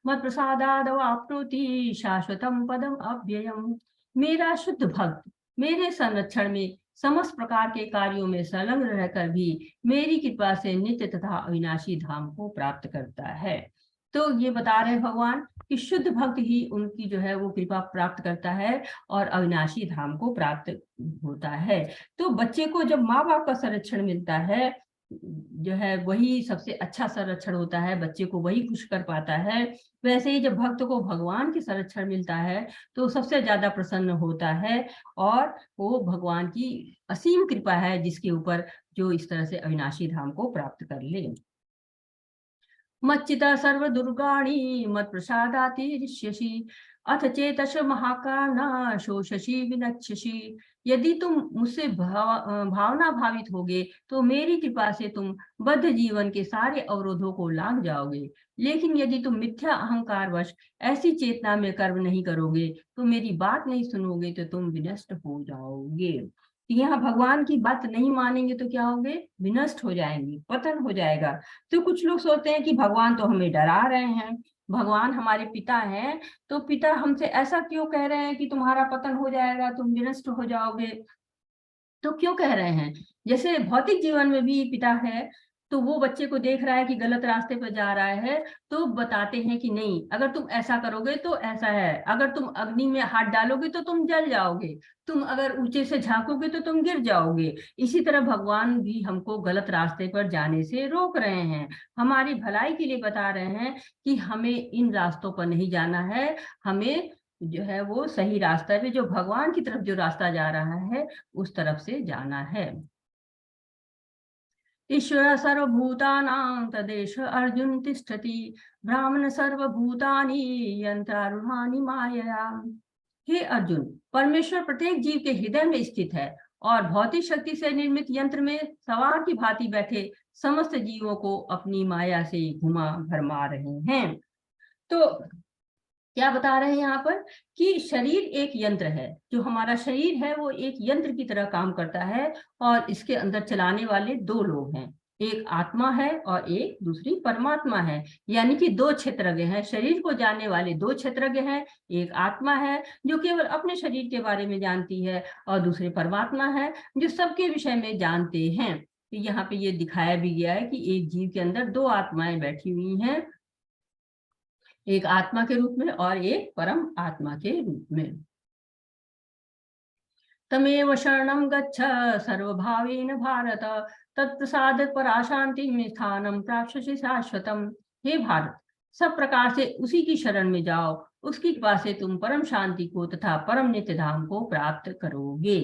मत्प्रसादादवाप्नोति शाश्वतम पदम अव्ययम। मेरा शुद्ध भक्त मेरे संरक्षण में समस्त प्रकार के कार्यों में संलग्न रहकर भी मेरी कृपा से नित्य तथा अविनाशी धाम को प्राप्त करता है। तो ये बता रहे भगवान कि शुद्ध भक्त ही उनकी जो है वो कृपा प्राप्त करता है और अविनाशी धाम को प्राप्त होता है। तो बच्चे को जब माँ बाप का संरक्षण मिलता है जो है वही सबसे अच्छा संरक्षण होता है, बच्चे को वही खुश कर पाता है। वैसे ही जब भक्त को भगवान की संरक्षण मिलता है तो सबसे ज्यादा प्रसन्न होता है, और वो भगवान की असीम कृपा है जिसके ऊपर जो इस तरह से अविनाशी धाम को प्राप्त कर ले। मच्चिता सर्व दुर्गाणि मत प्रसादातिरिष्यसि अथ चेतश महाकाना शोषसि विनक्ष्यसि। यदि तुम मुझसे भावना भावित होगे तो मेरी कृपा से तुम बद्ध जीवन के सारे अवरोधों को लांघ जाओगे। लेकिन यदि तुम मिथ्या अहंकार वश ऐसी चेतना में कर्म नहीं करोगे, तो मेरी बात नहीं सुनोगे, तो तुम विनष्ट हो जाओगे। यहाँ भगवान की बात नहीं मानेंगे तो क्या होंगे? विनष्ट हो जाएंगे, पतन हो जाएगा। तो कुछ लोग सोचते हैं कि भगवान तो हमें डरा रहे हैं, भगवान हमारे पिता हैं, तो पिता हमसे ऐसा क्यों कह रहे हैं कि तुम्हारा पतन हो जाएगा, तुम विनष्ट हो जाओगे। तो क्यों कह रहे हैं? जैसे भौतिक जीवन में भी पिता है, तो वो बच्चे को देख रहा है कि गलत रास्ते पर जा रहा है, तो बताते हैं कि नहीं, अगर तुम ऐसा करोगे तो ऐसा है, अगर तुम अग्नि में हाथ डालोगे तो तुम जल जाओगे, तुम अगर ऊंचे से झांकोगे तो तुम गिर जाओगे। इसी तरह भगवान भी हमको गलत रास्ते पर जाने से रोक रहे हैं, हमारी भलाई के लिए बता रहे हैं कि हमें इन रास्तों पर नहीं जाना है, हमें जो है वो सही रास्ता पे, जो भगवान की तरफ जो रास्ता जा रहा है उस तरफ से जाना है। ईश्वर सर्वभूतानां तदेश अर्जुन तिष्ठति, ब्राह्मण सर्वभूतानि यंत्रारूढ़ानि मायया। हे अर्जुन, परमेश्वर प्रत्येक जीव के हृदय में स्थित है और भौतिक शक्ति से निर्मित यंत्र में सवार की भांति बैठे समस्त जीवों को अपनी माया से घुमा भरमा रहे हैं। तो क्या बता रहे हैं यहाँ पर कि शरीर एक यंत्र है, जो हमारा शरीर है वो एक यंत्र की तरह काम करता है, और इसके अंदर चलाने वाले दो लोग हैं, एक आत्मा है और एक दूसरी परमात्मा है। यानी कि दो क्षेत्रज्ञ हैं, शरीर को जानने वाले दो क्षेत्रज्ञ हैं, एक आत्मा है जो केवल अपने शरीर के बारे में जानती है, और दूसरे परमात्मा है जो सबके विषय में जानते हैं। तो यहाँ पे ये दिखाया भी गया है कि एक जीव के अंदर दो आत्माएं बैठी हुई हैं, एक आत्मा के रूप में और एक परम आत्मा के रूप में। तमेव शरणं गच्छ सर्वभावेन भारत, तत्प्रसाद पराशांति स्थानम प्राप्स्यसि शाश्वतम। हे भारत, सब प्रकार से उसी की शरण में जाओ, उसकी कृपा से तुम परम शांति को तथा परम नित्य धाम को प्राप्त करोगे।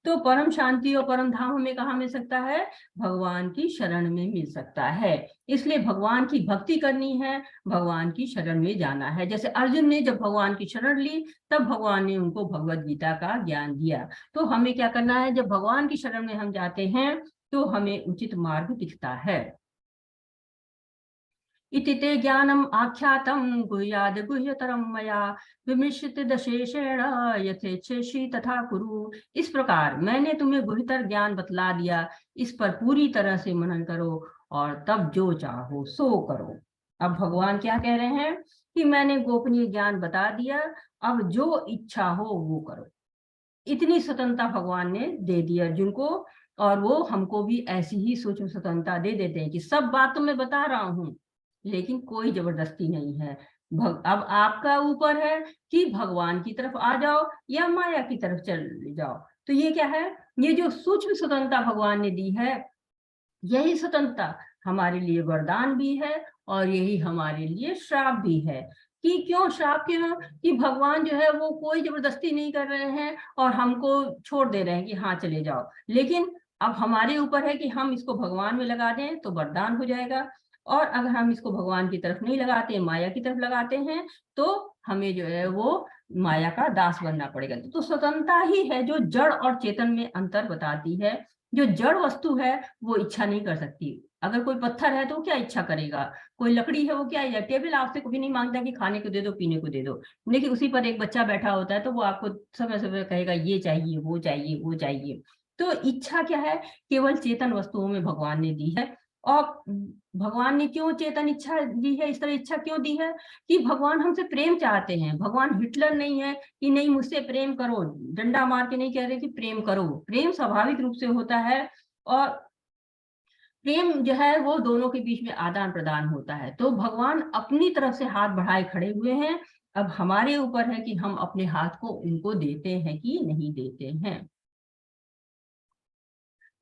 तो परम शांति और परम धाम हमें कहाँ मिल सकता है? भगवान की शरण में मिल सकता है। इसलिए भगवान की भक्ति करनी है, भगवान की शरण में जाना है। जैसे अर्जुन ने जब भगवान की शरण ली, तब भगवान ने उनको भगवत गीता का ज्ञान दिया। तो हमें क्या करना है? जब भगवान की शरण में हम जाते हैं तो हमें उचित मार्ग दिखता है। इति ते ज्ञानम आख्यातम गुह्याद गुह्यतरम मया, विमृश्यते दशेषेण यथेच्छेषि तथा कुरु। इस प्रकार मैंने तुम्हें गुह्यतर ज्ञान बतला दिया, इस पर पूरी तरह से मनन करो और तब जो चाहो सो करो। अब भगवान क्या कह रहे हैं कि मैंने गोपनीय ज्ञान बता दिया, अब जो इच्छा हो वो करो। इतनी स्वतंत्रता भगवान ने दे दी अर्जुन को, और वो हमको भी ऐसी ही सूक्ष्म स्वतंत्रता दे देते हैं कि सब बात तो मैं बता रहा हूँ, लेकिन कोई जबरदस्ती नहीं है। अब आपका ऊपर है कि भगवान की तरफ आ जाओ या माया की तरफ चले जाओ। तो ये क्या है? ये जो सूक्ष्म स्वतंत्रता भगवान ने दी है, यही स्वतंत्रता हमारे लिए वरदान भी है और यही हमारे लिए श्राप भी है। कि क्यों श्राप? क्यों? कि भगवान जो है वो कोई जबरदस्ती नहीं कर रहे हैं और हमको छोड़ दे रहे हैं कि हाँ चले जाओ, लेकिन अब हमारे ऊपर है कि हम इसको भगवान में लगा दें तो वरदान हो जाएगा, और अगर हम इसको भगवान की तरफ नहीं लगाते, माया की तरफ लगाते हैं, तो हमें जो है वो माया का दास बनना पड़ेगा। तो स्वतंत्रता ही है जो जड़ और चेतन में अंतर बताती है। जो जड़ वस्तु है वो इच्छा नहीं कर सकती। अगर कोई पत्थर है तो वो क्या इच्छा करेगा? कोई लकड़ी है वो क्या है? टेबल आपसे कभी नहीं मांगता कि खाने को दे दो, पीने को दे दो, लेकिन उसी पर एक बच्चा बैठा होता है तो वो आपको समय समय कहेगा ये चाहिए वो चाहिए वो चाहिए। तो इच्छा क्या है? केवल चेतन वस्तुओं में भगवान ने दी है। और भगवान ने क्यों चेतन इच्छा दी है? इस तरह इच्छा क्यों दी है? कि भगवान हमसे प्रेम चाहते हैं। भगवान हिटलर नहीं है कि नहीं मुझसे प्रेम करो, डंडा मार के नहीं कह रहे कि प्रेम करो। प्रेम स्वाभाविक रूप से होता है, और प्रेम जो है वो दोनों के बीच में आदान प्रदान होता है। तो भगवान अपनी तरफ से हाथ बढ़ाए खड़े हुए हैं, अब हमारे ऊपर है कि हम अपने हाथ को उनको देते हैं कि नहीं देते हैं।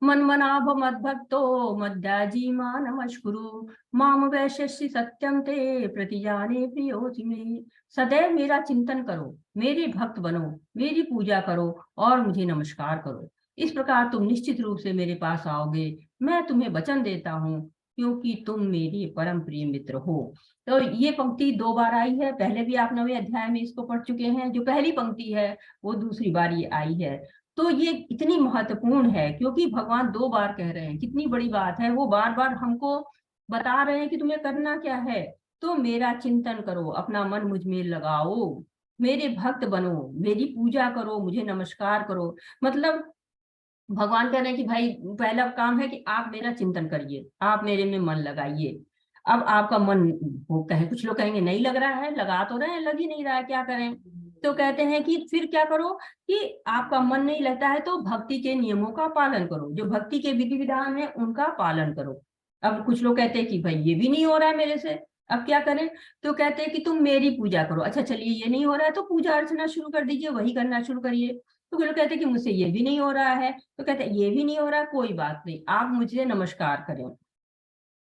मन्मनाभ मद्भक्तो मद्याजी नमस्कुरु, माम वैश्यसि सत्यम ते प्रतिजाने प्रियोसि मे। सदैव मेरा चिंतन करो, मेरे भक्त बनो, मेरी पूजा करो और मुझे नमस्कार करो। इस प्रकार तुम निश्चित रूप से मेरे पास आओगे। मैं तुम्हें वचन देता हूँ, क्योंकि तुम मेरे परम प्रिय मित्र हो। तो ये पंक्ति 2 बार आई है, पहले भी आप 9वें अध्याय में इसको पढ़ चुके हैं। जो पहली पंक्ति है वो दूसरी बार ये आई है। तो ये इतनी महत्वपूर्ण है क्योंकि भगवान 2 बार कह रहे हैं। कितनी बड़ी बात है, वो बार बार हमको बता रहे हैं कि तुम्हें करना क्या है। तो मेरा चिंतन करो, अपना मन मुझ में लगाओ, मेरे भक्त बनो, मेरी पूजा करो, मुझे नमस्कार करो। मतलब भगवान कह रहे हैं कि भाई पहला काम है कि आप मेरा चिंतन करिए, आप मेरे में मन लगाइए। अब आपका मन, वो कहे, कुछ लोग कहेंगे नहीं लग रहा है, लगा तो रहे हैं, लग ही नहीं रहा है, क्या करें? तो कहते हैं कि फिर क्या करो कि आपका मन नहीं लगता है तो भक्ति के नियमों का पालन करो, जो भक्ति के विधि विधान है उनका पालन करो। अब कुछ लोग कहते हैं कि भाई ये भी नहीं हो रहा है मेरे से, अब क्या करें? तो कहते हैं कि तुम मेरी पूजा करो। अच्छा चलिए, ये नहीं हो रहा है तो पूजा अर्चना शुरू कर दीजिए, वही करना शुरू करिए। तो कुछ लोग कहते हैं कि मुझसे ये भी नहीं हो रहा है, तो कहते हैं ये भी नहीं हो रहा है, कोई बात नहीं, आप मुझे नमस्कार करें।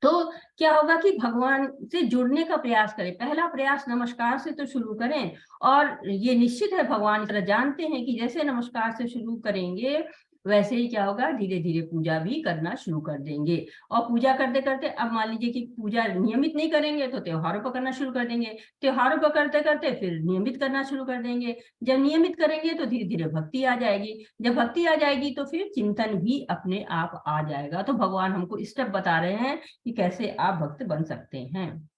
तो क्या होगा कि भगवान से जुड़ने का प्रयास करें। पहला प्रयास नमस्कार से तो शुरू करें, और ये निश्चित है भगवान इस तरह जानते हैं कि जैसे नमस्कार से शुरू करेंगे वैसे ही क्या होगा, धीरे धीरे पूजा भी करना शुरू कर देंगे। और पूजा करते करते, अब मान लीजिए कि पूजा नियमित नहीं करेंगे तो त्योहारों पर करना शुरू कर देंगे, त्योहारों पर करते करते फिर नियमित करना शुरू कर देंगे। जब नियमित करेंगे तो धीरे धीरे भक्ति आ जाएगी, जब भक्ति आ जाएगी तो फिर चिंतन भी अपने आप आ जाएगा। तो भगवान हमको स्टेप बता रहे हैं कि कैसे आप भक्त बन सकते हैं।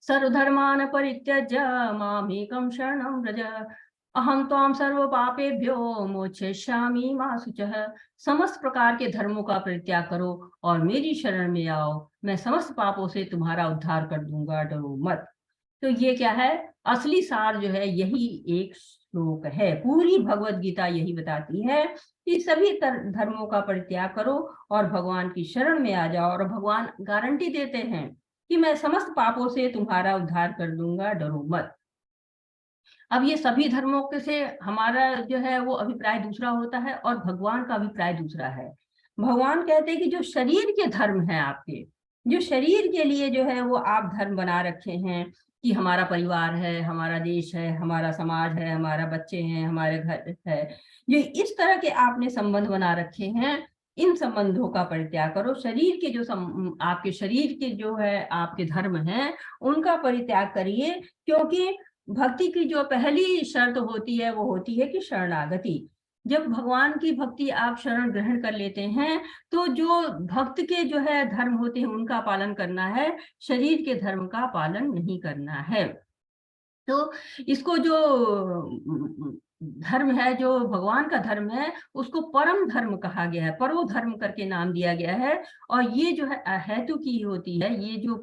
सर्वधर्मान् परित्यज्य मामेकं शरणं व्रज, अहं त्वां सर्व पापेभ्यो मोक्षयिष्यामि मा शुचः। समस्त प्रकार के धर्मों का परित्याग करो और मेरी शरण में आओ, मैं समस्त पापों से तुम्हारा उद्धार कर दूंगा, डरो मत। तो ये क्या है, असली सार जो है यही एक श्लोक है। पूरी भगवत गीता यही बताती है कि सभी धर्मों का परित्याग करो और भगवान की शरण में आ जाओ, और भगवान गारंटी देते हैं कि मैं समस्त पापों से तुम्हारा उद्धार कर दूंगा, डरो मत। अब ये सभी धर्मों के से हमारा जो है वो अभिप्राय दूसरा होता है और भगवान का अभिप्राय दूसरा है। भगवान कहते हैं कि जो शरीर के धर्म है आपके, जो शरीर के लिए जो है वो आप धर्म बना रखे हैं कि हमारा परिवार है, हमारा देश है, हमारा समाज है, हमारा बच्चे हैं, हमारे घर है, जो इस तरह के आपने संबंध बना रखे हैं, इन संबंधों का परित्याग करो। शरीर के जो आपके शरीर के जो है आपके धर्म हैं उनका परित्याग करिए, क्योंकि भक्ति की जो पहली शर्त होती है वो होती है कि शरणागति। जब भगवान की भक्ति आप शरण ग्रहण कर लेते हैं तो जो भक्त के जो है धर्म होते हैं उनका पालन करना है, शरीर के धर्म का पालन नहीं करना है। तो इसको जो धर्म है, जो भगवान का धर्म है, उसको परम धर्म कहा गया है, परो धर्म करके नाम दिया गया है। और ये जो है हेतु की होती है, ये जो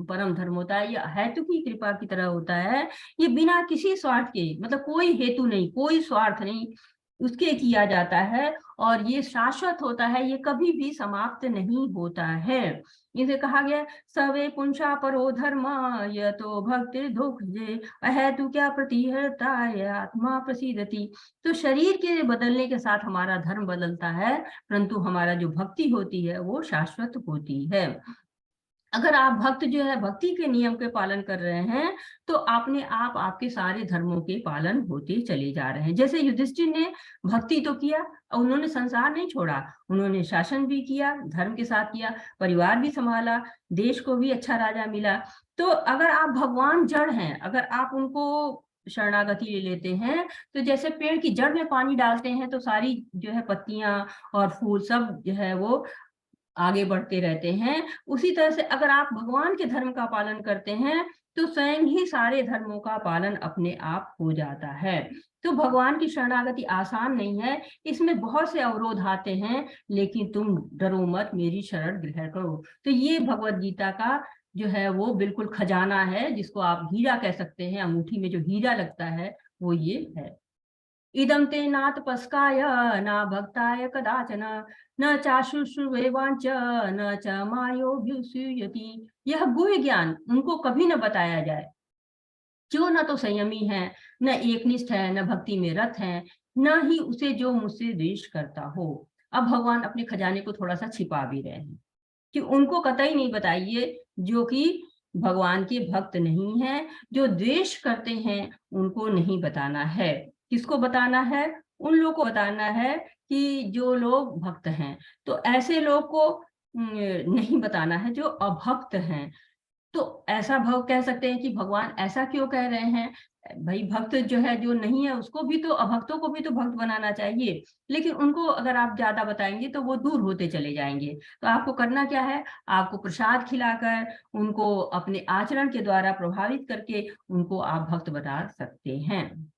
परम धर्म होता है ये हेतु की कृपा की तरह होता है। ये बिना किसी स्वार्थ के, मतलब कोई हेतु नहीं, कोई स्वार्थ नहीं, उसके किया जाता है। और ये शाश्वत होता है, ये कभी भी समाप्त नहीं होता है। इसे कहा गया सवे पुंसा परो धर्म, ये तो भक्ति दुख जे अहेतु क्या प्रतिहरता आत्मा प्रसिद्धति। तो शरीर के बदलने के साथ हमारा धर्म बदलता है, परंतु हमारा जो भक्ति होती है वो शाश्वत होती है। अगर आप भक्त जो है भक्ति के नियम के पालन कर रहे हैं तो आपने आप आपके सारे धर्मों के पालन होते चले जा रहे हैं। जैसे युधिष्ठिर ने भक्ति तो किया, उन्होंने संसार नहीं छोड़ा, उन्होंने शासन भी किया, धर्म के साथ किया, परिवार भी संभाला, देश को भी अच्छा राजा मिला। तो अगर आप भगवान जड़ हैं, अगर आप उनको शरणागति ले लेते हैं, तो जैसे पेड़ की जड़ में पानी डालते हैं तो सारी जो है पत्तियां और फूल सब जो है वो आगे बढ़ते रहते हैं। उसी तरह से अगर आप भगवान के धर्म का पालन करते हैं तो स्वयं ही सारे धर्मों का पालन अपने आप हो जाता है। तो भगवान की शरणागति आसान नहीं है, इसमें बहुत से अवरोध आते हैं, लेकिन तुम डरो मत, मेरी शरण ग्रहण करो। तो ये भगवत गीता का जो है वो बिल्कुल खजाना है, जिसको आप हीरा कह सकते हैं, अंगूठी में जो हीरा लगता है वो ये है। इदं ते नातपस्काय न भक्ताय कदाचन, न चाशुश्रुवे वांच न च मायोऽभ्युसूयति। यह गुह्य ज्ञान उनको कभी न बताया जाए जो न तो संयमी है, न एकनिष्ठ है, न भक्ति में रत है, न ही उसे जो मुझसे द्वेष करता हो। अब भगवान अपने खजाने को थोड़ा सा छिपा भी रहे हैं कि उनको कतई नहीं बताइए जो कि भगवान के भक्त नहीं है, जो द्वेष करते हैं उनको नहीं बताना है। किसको बताना है? उन लोगों को बताना है कि जो लोग भक्त हैं। तो ऐसे लोग को नहीं बताना है जो अभक्त हैं। तो ऐसा भाव कह सकते हैं कि भगवान ऐसा क्यों कह रहे हैं? भाई भक्त जो है जो नहीं है उसको भी तो, अभक्तों को भी तो भक्त बनाना चाहिए, लेकिन उनको अगर आप ज्यादा बताएंगे तो वो दूर होते चले जाएंगे। तो आपको करना क्या है? आपको प्रसाद खिलाकर, उनको अपने आचरण के द्वारा प्रभावित करके उनको आप भक्त बना सकते हैं।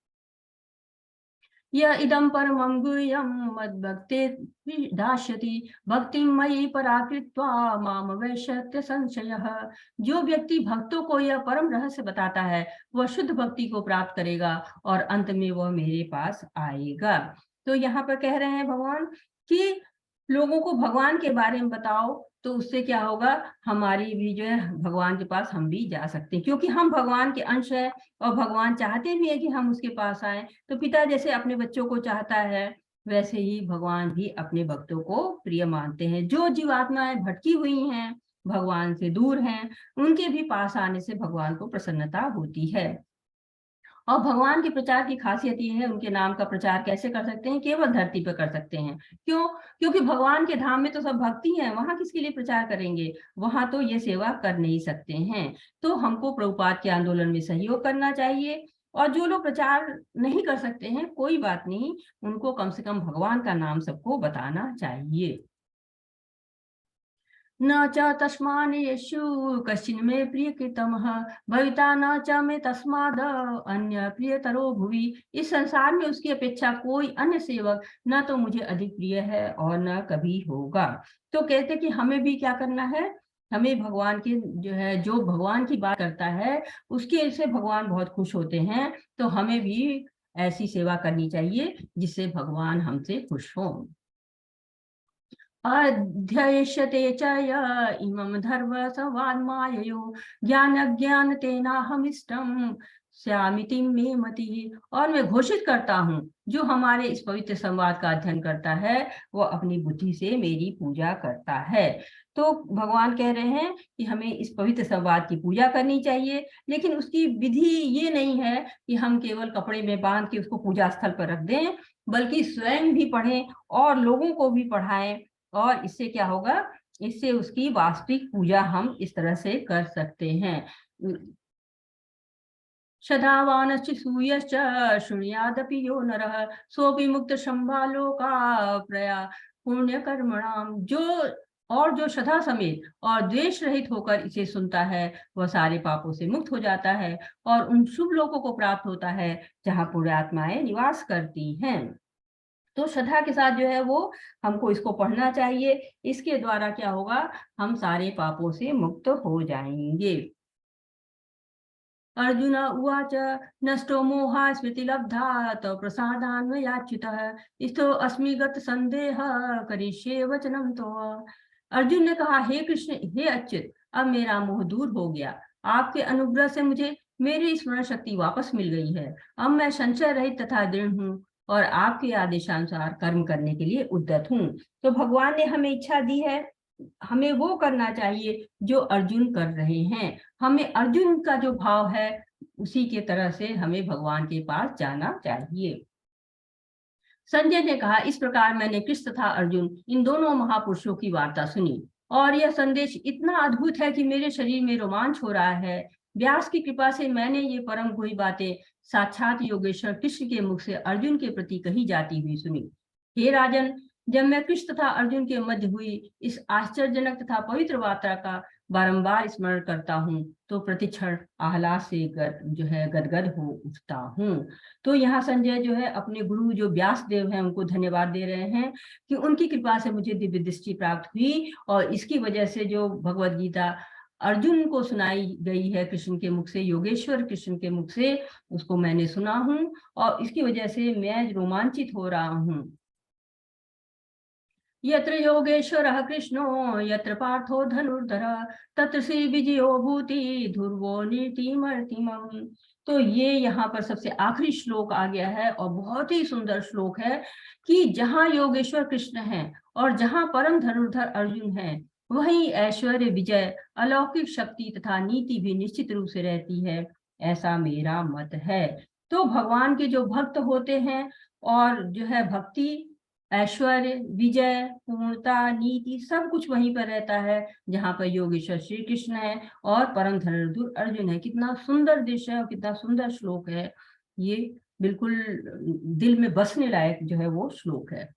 य इदं परमं गुह्यं मद्भक्ते दास्यति, भक्तिं मयि पराकृत्वा माम वैश्यत्य संशयः। जो व्यक्ति भक्तों को यह परम रहस्य बताता है वह शुद्ध भक्ति को प्राप्त करेगा और अंत में वह मेरे पास आएगा। तो यहाँ पर कह रहे हैं भगवान कि लोगों को भगवान के बारे में बताओ, तो उससे क्या होगा, हमारी भी जो है भगवान के पास हम भी जा सकते हैं, क्योंकि हम भगवान के अंश है और भगवान चाहते भी है कि हम उसके पास आए। तो पिता जैसे अपने बच्चों को चाहता है, वैसे ही भगवान भी अपने भक्तों को प्रिय मानते हैं। जो जीवात्माएं भटकी हुई हैं, भगवान से दूर हैं, उनके भी पास आने से भगवान को प्रसन्नता होती है। और भगवान के प्रचार की खासियत ये है, उनके नाम का प्रचार कैसे कर सकते हैं, केवल धरती पर कर सकते हैं। क्यों? क्योंकि भगवान के धाम में तो सब भक्ति है, वहां किसके लिए प्रचार करेंगे, वहां तो ये सेवा कर नहीं सकते हैं। तो हमको प्रभुपाद के आंदोलन में सहयोग करना चाहिए। और जो लोग प्रचार नहीं कर सकते हैं, कोई बात नहीं, उनको कम से कम भगवान का नाम सबको बताना चाहिए। न च तस्मान् येषु कश्चिन् मे प्रियकृतमः भविता न च मे तस्माद् अन्य प्रियतरो भुवि। इस संसार में उसकी अपेक्षा कोई अन्य सेवक न तो मुझे अधिक प्रिय है और न कभी होगा। तो कहते कि हमें भी क्या करना है, हमें भगवान की जो है, जो भगवान की बात करता है उसके से भगवान बहुत खुश होते हैं। तो हमें भी ऐसी सेवा करनी चाहिए जिससे भगवान हमसे खुश हों। अध्ययष्यते च य इमं धर्म संवादमाययो ज्ञान तेनाहमिष्टं स्यामिति मे मतिः। और मैं घोषित करता हूँ, जो हमारे इस पवित्र संवाद का अध्ययन करता है, वो अपनी बुद्धि से मेरी पूजा करता है। तो भगवान कह रहे हैं कि हमें इस पवित्र संवाद की पूजा करनी चाहिए, लेकिन उसकी विधि ये नहीं है कि हम केवल कपड़े में बांध के उसको पूजा स्थल पर रख दें, बल्कि स्वयं भी पढ़ें और लोगों को भी पढ़ाएं। और इससे क्या होगा, इससे उसकी वास्तविक पूजा हम इस तरह से कर सकते हैं। श्रद्धावानश्च सूयश्च शृणुयादपि यो नरः सोऽपि मुक्तशम्भालोकाप्यया पुण्यकर्मणाम्। जो श्रद्धा समेत और द्वेष रहित होकर इसे सुनता है, वह सारे पापों से मुक्त हो जाता है और उन शुभ लोकों को प्राप्त होता है जहाँ पुण्यात्माएं निवास करती हैं। तो श्रद्धा के साथ जो है वो हमको इसको पढ़ना चाहिए। इसके द्वारा क्या होगा, हम सारे पापों से मुक्त हो जाएंगे। अर्जुन उवाच नष्टो मोहा स्मृति लब्धा तो प्रसादान्वयाच्युतः स्थो अस्मि गत संदेह करिष्ये वचनम तो। अर्जुन ने कहा, हे कृष्ण, हे अच्युत, अब मेरा मोह दूर हो गया। आपके अनुग्रह से मुझे मेरी स्मरण शक्ति वापस मिल गई है। अब मैं संशय रहित तथा दृढ़ हूँ और आपके आदेशानुसार कर्म करने के लिए उद्यत हूँ। तो भगवान ने हमें इच्छा दी है, हमें वो करना चाहिए जो अर्जुन कर रहे हैं। हमें अर्जुन का जो भाव है, उसी के तरह से हमें भगवान के पास जाना चाहिए। संजय ने कहा, इस प्रकार मैंने कृष्ण तथा अर्जुन इन दोनों महापुरुषों की वार्ता सुनी और यह संदेश इतना अद्भुत है कि मेरे शरीर में रोमांच हो रहा है। व्यास की कृपा से मैंने ये परम गुही बातें साक्षात योगेश्वर कृष्ण के मुख से अर्जुन के प्रति कही जाती हुई सुनी। हे राजन, जब मैं कृष्ण तथा अर्जुन के मध्य हुई इस आश्चर्यजनक तथा पवित्र वार्ता का बारंबार स्मरण करता हूँ, तो प्रतिक्षण आह्लाद से जो है गदगद हो उठता हूँ। तो यहाँ संजय जो है अपने गुरु जो व्यास देव हैं उनको धन्यवाद दे रहे हैं कि उनकी कृपा से मुझे दिव्य दृष्टि प्राप्त हुई और इसकी वजह से जो भगवद गीता अर्जुन को सुनाई गई है कृष्ण के मुख से, योगेश्वर कृष्ण के मुख से, उसको मैंने सुना हूँ और इसकी वजह से मैं रोमांचित हो रहा हूँ। यत्र योगेश्वरः कृष्णो यत्र पार्थो धनुर्धर तत्र श्री विजयो भूति ध्रुवो नीतिमर्तिमम्। तो ये यहाँ पर सबसे आखिरी श्लोक आ गया है और बहुत ही सुंदर श्लोक है कि जहाँ योगेश्वर कृष्ण है और जहाँ परम धनुर्धर अर्जुन है, वहीं ऐश्वर्य, विजय, अलौकिक शक्ति तथा नीति भी निश्चित रूप से रहती है, ऐसा मेरा मत है। तो भगवान के जो भक्त होते हैं और जो है भक्ति, ऐश्वर्य, विजय, पूर्णता, नीति सब कुछ वहीं पर रहता है जहाँ पर योगेश्वर श्री कृष्ण है और परम धनुर्धर अर्जुन है। कितना सुंदर दृश्य है और कितना सुंदर श्लोक है ये, बिल्कुल दिल में बसने लायक जो है वो श्लोक है।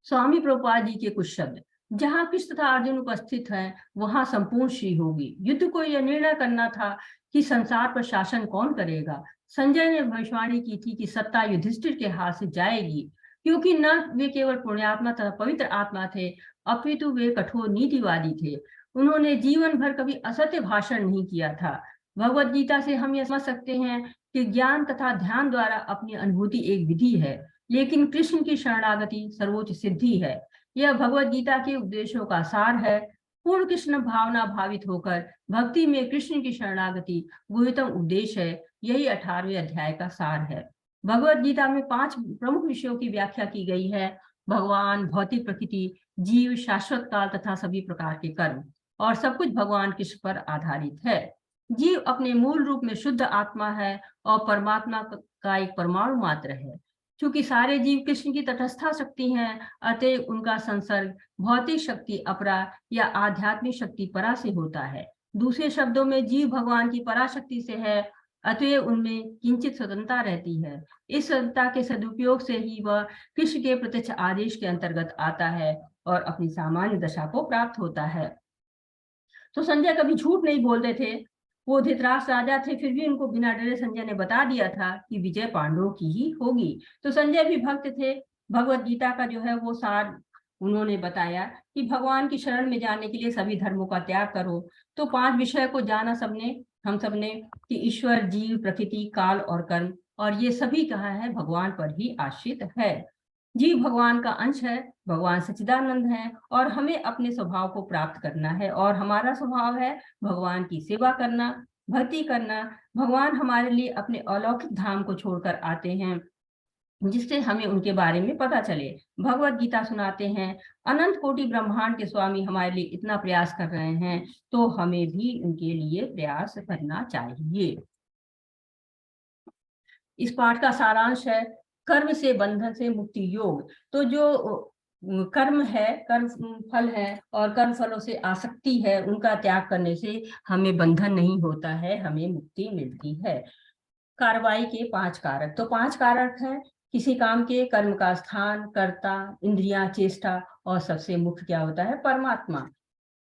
स्वामी प्रभुपाद जी के कुछ शब्द, जहाँ कृष्ण तथा अर्जुन उपस्थित हैं, वहां संपूर्ण श्री होगी। युद्ध को यह निर्णय करना था कि संसार पर शासन कौन करेगा। संजय ने भविष्यवाणी की थी कि सत्ता युधिष्ठिर के हाथ से जाएगी, क्योंकि न वे केवल पुण्यात्मा तथा पवित्र आत्मा थे, अपितु वे कठोर नीतिवादी थे। उन्होंने जीवन भर कभी असत्य भाषण नहीं किया था। भगवद गीता से हम यह समझ सकते हैं कि ज्ञान तथा ध्यान द्वारा अपनी अनुभूति एक विधि है। लेकिन कृष्ण की शरणागति सर्वोच्च सिद्धि है। यह भगवत गीता के उपदेशों का सार है। पूर्ण कृष्ण भावना भावित होकर भक्ति में कृष्ण की शरणागति गुरुतम उपदेश है। यही 18वें अध्याय का सार है। भगवत गीता में 5 प्रमुख विषयों की व्याख्या की गई है: भगवान, भौतिक प्रकृति, जीव, शाश्वत काल तथा सभी प्रकार के कर्म। और सब कुछ भगवान कृष्ण पर आधारित है। जीव अपने मूल रूप में शुद्ध आत्मा है और परमात्मा का एक परमाणु मात्र है। क्योंकि सारे जीव कृष्ण की तटस्था शक्ति हैं, अतः उनका संसर्ग भौतिक शक्ति अपरा या आध्यात्मिक शक्ति परा से होता है। दूसरे शब्दों में जीव भगवान की पराशक्ति से है, अतः उनमें किंचित स्वतंत्रता रहती है। इस स्वतंत्रता के सदुपयोग से ही वह कृष्ण के प्रत्यक्ष आदेश के अंतर्गत आता है और अपनी सामान्य दशा को प्राप्त होता है। तो संजय कभी झूठ नहीं बोलते थे। वो धृतराष्ट्र राजा थे, फिर भी उनको बिना डरे संजय ने बता दिया था कि विजय पांडवों की ही होगी। तो संजय भी भक्त थे। भगवत गीता का जो है वो सार उन्होंने बताया कि भगवान की शरण में जाने के लिए सभी धर्मों का त्याग करो। तो 5 विषय को जाना हम सबने कि ईश्वर, जीव, प्रकृति, काल और कर्म, और ये सभी कहा है भगवान पर ही आश्रित है। जीव भगवान का अंश है, भगवान सच्चिदानंद है और हमें अपने स्वभाव को प्राप्त करना है। और हमारा स्वभाव है भगवान की सेवा करना, भक्ति करना। भगवान हमारे लिए अपने अलौकिक धाम को छोड़कर आते हैं, जिससे हमें उनके बारे में पता चले। भगवत गीता सुनाते हैं, अनंत कोटि ब्रह्मांड के स्वामी हमारे लिए इतना प्रयास कर रहे हैं, तो हमें भी उनके लिए प्रयास करना चाहिए। इस पाठ का सारांश है कर्म से बंधन से मुक्ति योग। तो जो कर्म है, कर्म फल है और कर्म फलों से आसक्ति है, उनका त्याग करने से हमें बंधन नहीं होता है, हमें मुक्ति मिलती है। कार्रवाई के 5 कारक। तो 5 कारक हैं किसी काम के: कर्म का स्थान, कर्ता, इंद्रियां, चेष्टा और सबसे मुख्य क्या होता है? परमात्मा।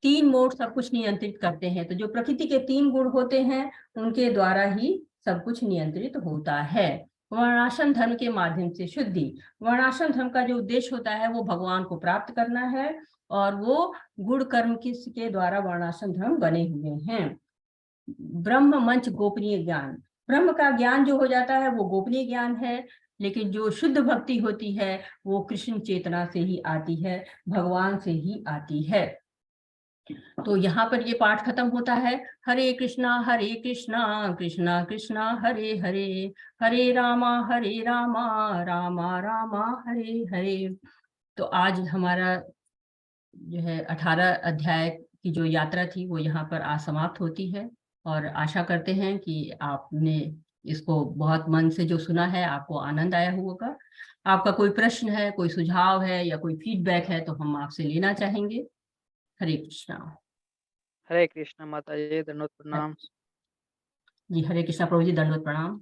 3 मोड सब कुछ नियंत्रित करते हैं। तो जो प्रकृति के 3 गुण होते हैं, उनके द्वारा ही सब कुछ नियंत्रित होता है। वर्णाश्रम धर्म के माध्यम से शुद्धि। वर्णाश्रम धर्म का जो उद्देश्य होता है वो भगवान को प्राप्त करना है, और वो गुण कर्म के द्वारा वर्णाश्रम धर्म बने हुए हैं। ब्रह्म मंच गोपनीय ज्ञान। ब्रह्म का ज्ञान जो हो जाता है वो गोपनीय ज्ञान है, लेकिन जो शुद्ध भक्ति होती है वो कृष्ण चेतना से ही आती है, भगवान से ही आती है। तो यहाँ पर ये पाठ खत्म होता है। हरे कृष्णा कृष्णा कृष्णा हरे हरे, हरे रामा रामा रामा हरे हरे। तो आज हमारा जो है 18 अध्याय की जो यात्रा थी वो यहाँ पर आज समाप्त होती है। और आशा करते हैं कि आपने इसको बहुत मन से जो सुना है आपको आनंद आया होगा। आपका कोई प्रश्न है, कोई सुझाव है या कोई फीडबैक है तो हम आपसे लेना चाहेंगे। हरे कृष्णा। हरे कृष्णा माता जी, दंडवत प्रणाम। जी हरे कृष्णा प्रभु जी, दंडवत प्रणाम।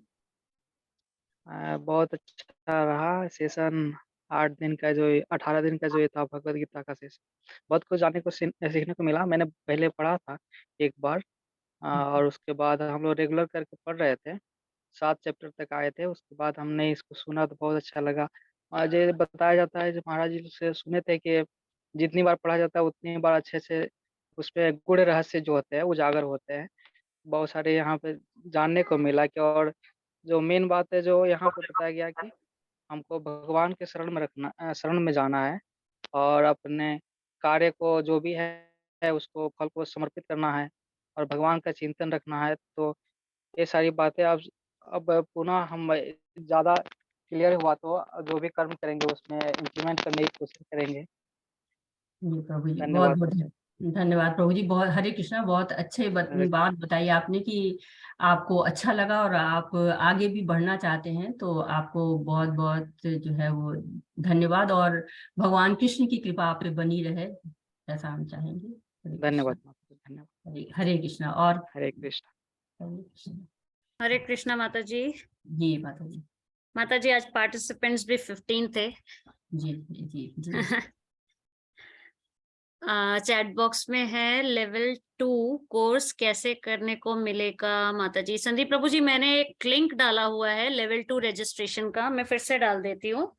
बहुत अच्छा रहा सेशन। 8 दिन का जो 18 दिन का जो ये था भगवत गीता का सेशन, बहुत कुछ जानने को सीखने को मिला। मैंने पहले पढ़ा था एक बार, और उसके बाद हम लोग रेगुलर करके पढ़ रहे थे। 7 चैप्टर तक आए थे, उसके बाद हमने इसको सुना तो बहुत अच्छा लगा। और ये बताया जाता है, जो महाराज जी से सुने थे कि जितनी बार पढ़ा जाता है उतनी बार अच्छे से उस पे गूढ़ रहस्य जो होते हैं उजागर होते हैं। बहुत सारे यहाँ पे जानने को मिला कि, और जो मेन बात है जो यहाँ पे बताया गया कि हमको भगवान के शरण में शरण में जाना है, और अपने कार्य को जो भी है उसको फल को समर्पित करना है, और भगवान का चिंतन रखना है। तो ये सारी बातें अब पुनः हम ज़्यादा क्लियर हुआ तो जो भी कर्म करेंगे उसमें इम्प्लीमेंट करने की कोशिश करेंगे। जी प्रभु जी, बहुत धन्यवाद। बहुत धन्यवाद प्रभु जी। बहुत हरे कृष्णा, बहुत अच्छे बात बताई आपने कि आपको अच्छा लगा और आप आगे भी बढ़ना चाहते हैं। तो आपको बहुत बहुत जो है वो धन्यवाद, और भगवान कृष्ण की कृपा आप पे बनी रहे, ऐसा हम चाहेंगे। हरे कृष्णा। धन्यवाद माता जी, धन्यवाद। हरे कृष्णा। और हरे कृष्ण। हरे कृष्णा। हरे कृष्णा माता जी। जी माता जी। माता जी आज पार्टिसिपेंट्स भी 15 थे। जी जी जी। चैट बॉक्स में है लेवल 2 कोर्स कैसे करने को मिलेगा माता जी। संदीप प्रभु जी, मैंने एक लिंक डाला हुआ है लेवल 2 रजिस्ट्रेशन का, मैं फिर से डाल देती हूँ।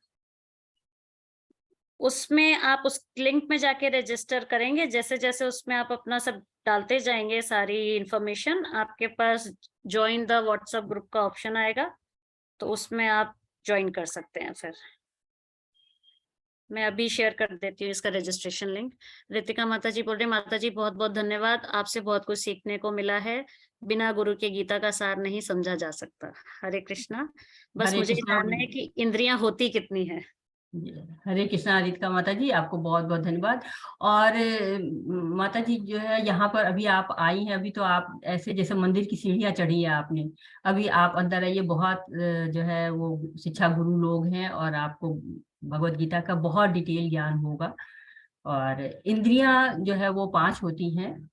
उसमें आप उस लिंक में जाके रजिस्टर करेंगे, जैसे जैसे उसमें आप अपना सब डालते जाएंगे सारी इंफॉर्मेशन, आपके पास ज्वाइन द व्हाट्सएप ग्रुप का ऑप्शन आएगा, तो उसमें आप ज्वाइन कर सकते हैं फिर। मैं अभी शेयर कर देती हूँ इसका रजिस्ट्रेशन लिंक। रितिका माता जी बोल रहे, माता जी बहुत बहुत धन्यवाद, आपसे बहुत कुछ सीखने को मिला है, बिना गुरु के गीता का सार नहीं समझा जा सकता। हरे कृष्णा। बस हरे मुझे कृष्णा। जानना है कि इंद्रियां होती कितनी है। हरे कृष्णा रितिका माता जी, आपको बहुत बहुत धन्यवाद। और माता जी जो है यहाँ पर अभी आप आई हैं, अभी तो आप ऐसे जैसे मंदिर की सीढ़ियाँ चढ़ी है आपने, अभी आप अंदर आइए। बहुत जो है वो शिक्षा गुरु लोग हैं और आपको भगवत गीता का बहुत डिटेल ज्ञान होगा। और इंद्रियां जो है वो 5 होती हैं।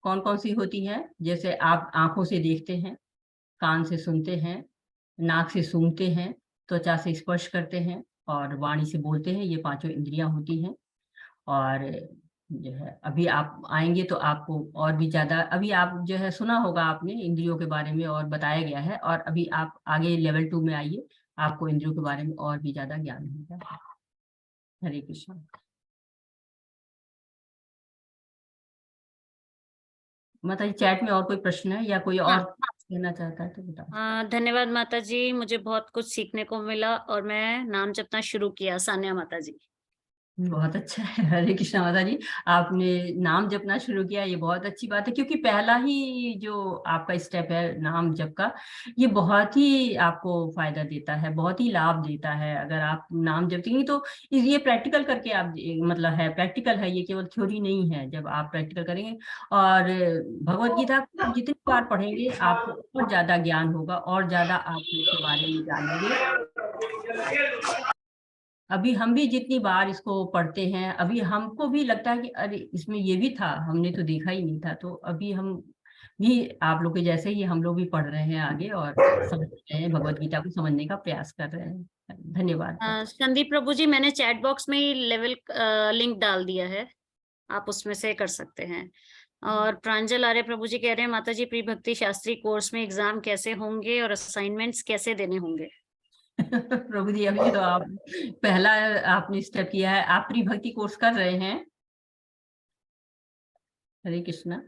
कौन कौन सी होती हैं? जैसे आप आंखों से देखते हैं, कान से सुनते हैं, नाक से सूंघते हैं, त्वचा से स्पर्श करते हैं और वाणी से बोलते हैं। ये 5 इंद्रियां होती हैं। और जो है अभी आप आएंगे तो आपको और भी ज्यादा, अभी आप जो है सुना होगा आपने इंद्रियों के बारे में और बताया गया है, और अभी आप आगे लेवल 2 में आइए, आपको इंद्रियों के बारे में और भी ज्यादा ज्ञान होगा। हरे कृष्ण। माता जी चैट में और कोई प्रश्न है या कोई और कहना चाहता है तो बताओ। धन्यवाद माता जी, मुझे बहुत कुछ सीखने को मिला और मैं नाम जपना शुरू किया। सान्या माता जी। बहुत अच्छा है। हरे कृष्णा माता जी, आपने नाम जपना शुरू किया, ये बहुत अच्छी बात है, क्योंकि पहला ही जो आपका स्टेप है नाम जप का, ये बहुत ही आपको फायदा देता है, बहुत ही लाभ देता है। अगर आप नाम जपेंगे तो ये प्रैक्टिकल करके आप, मतलब है प्रैक्टिकल है, ये केवल थ्योरी नहीं है। जब आप प्रैक्टिकल करेंगे और भगवत गीता को आप जितनी बार पढ़ेंगे आपको और ज्यादा ज्ञान होगा, और ज्यादा आप इसके बारे में जानेंगे। अभी हम भी जितनी बार इसको पढ़ते हैं, अभी हमको भी लगता है कि अरे इसमें ये भी था, हमने तो देखा ही नहीं था। तो अभी हम भी आप लोग के जैसे ही हम लोग भी पढ़ रहे हैं आगे, और समझ रहे हैं, भगवत गीता को समझने का प्रयास कर रहे हैं। धन्यवाद। संदीप प्रभु जी, मैंने चैट बॉक्स में ही लेवल लिंक डाल दिया है, आप उसमें से कर सकते हैं। और प्रांजल आर्य प्रभु जी कह रहे हैं, माता जी प्री भक्ति शास्त्री कोर्स में एग्जाम कैसे होंगे और असाइनमेंट्स कैसे देने होंगे? प्रभु जी अभी तो आप पहला आपने स्टेप किया है, आप प्री भक्ति कोर्स कर रहे हैं। हरे कृष्णा।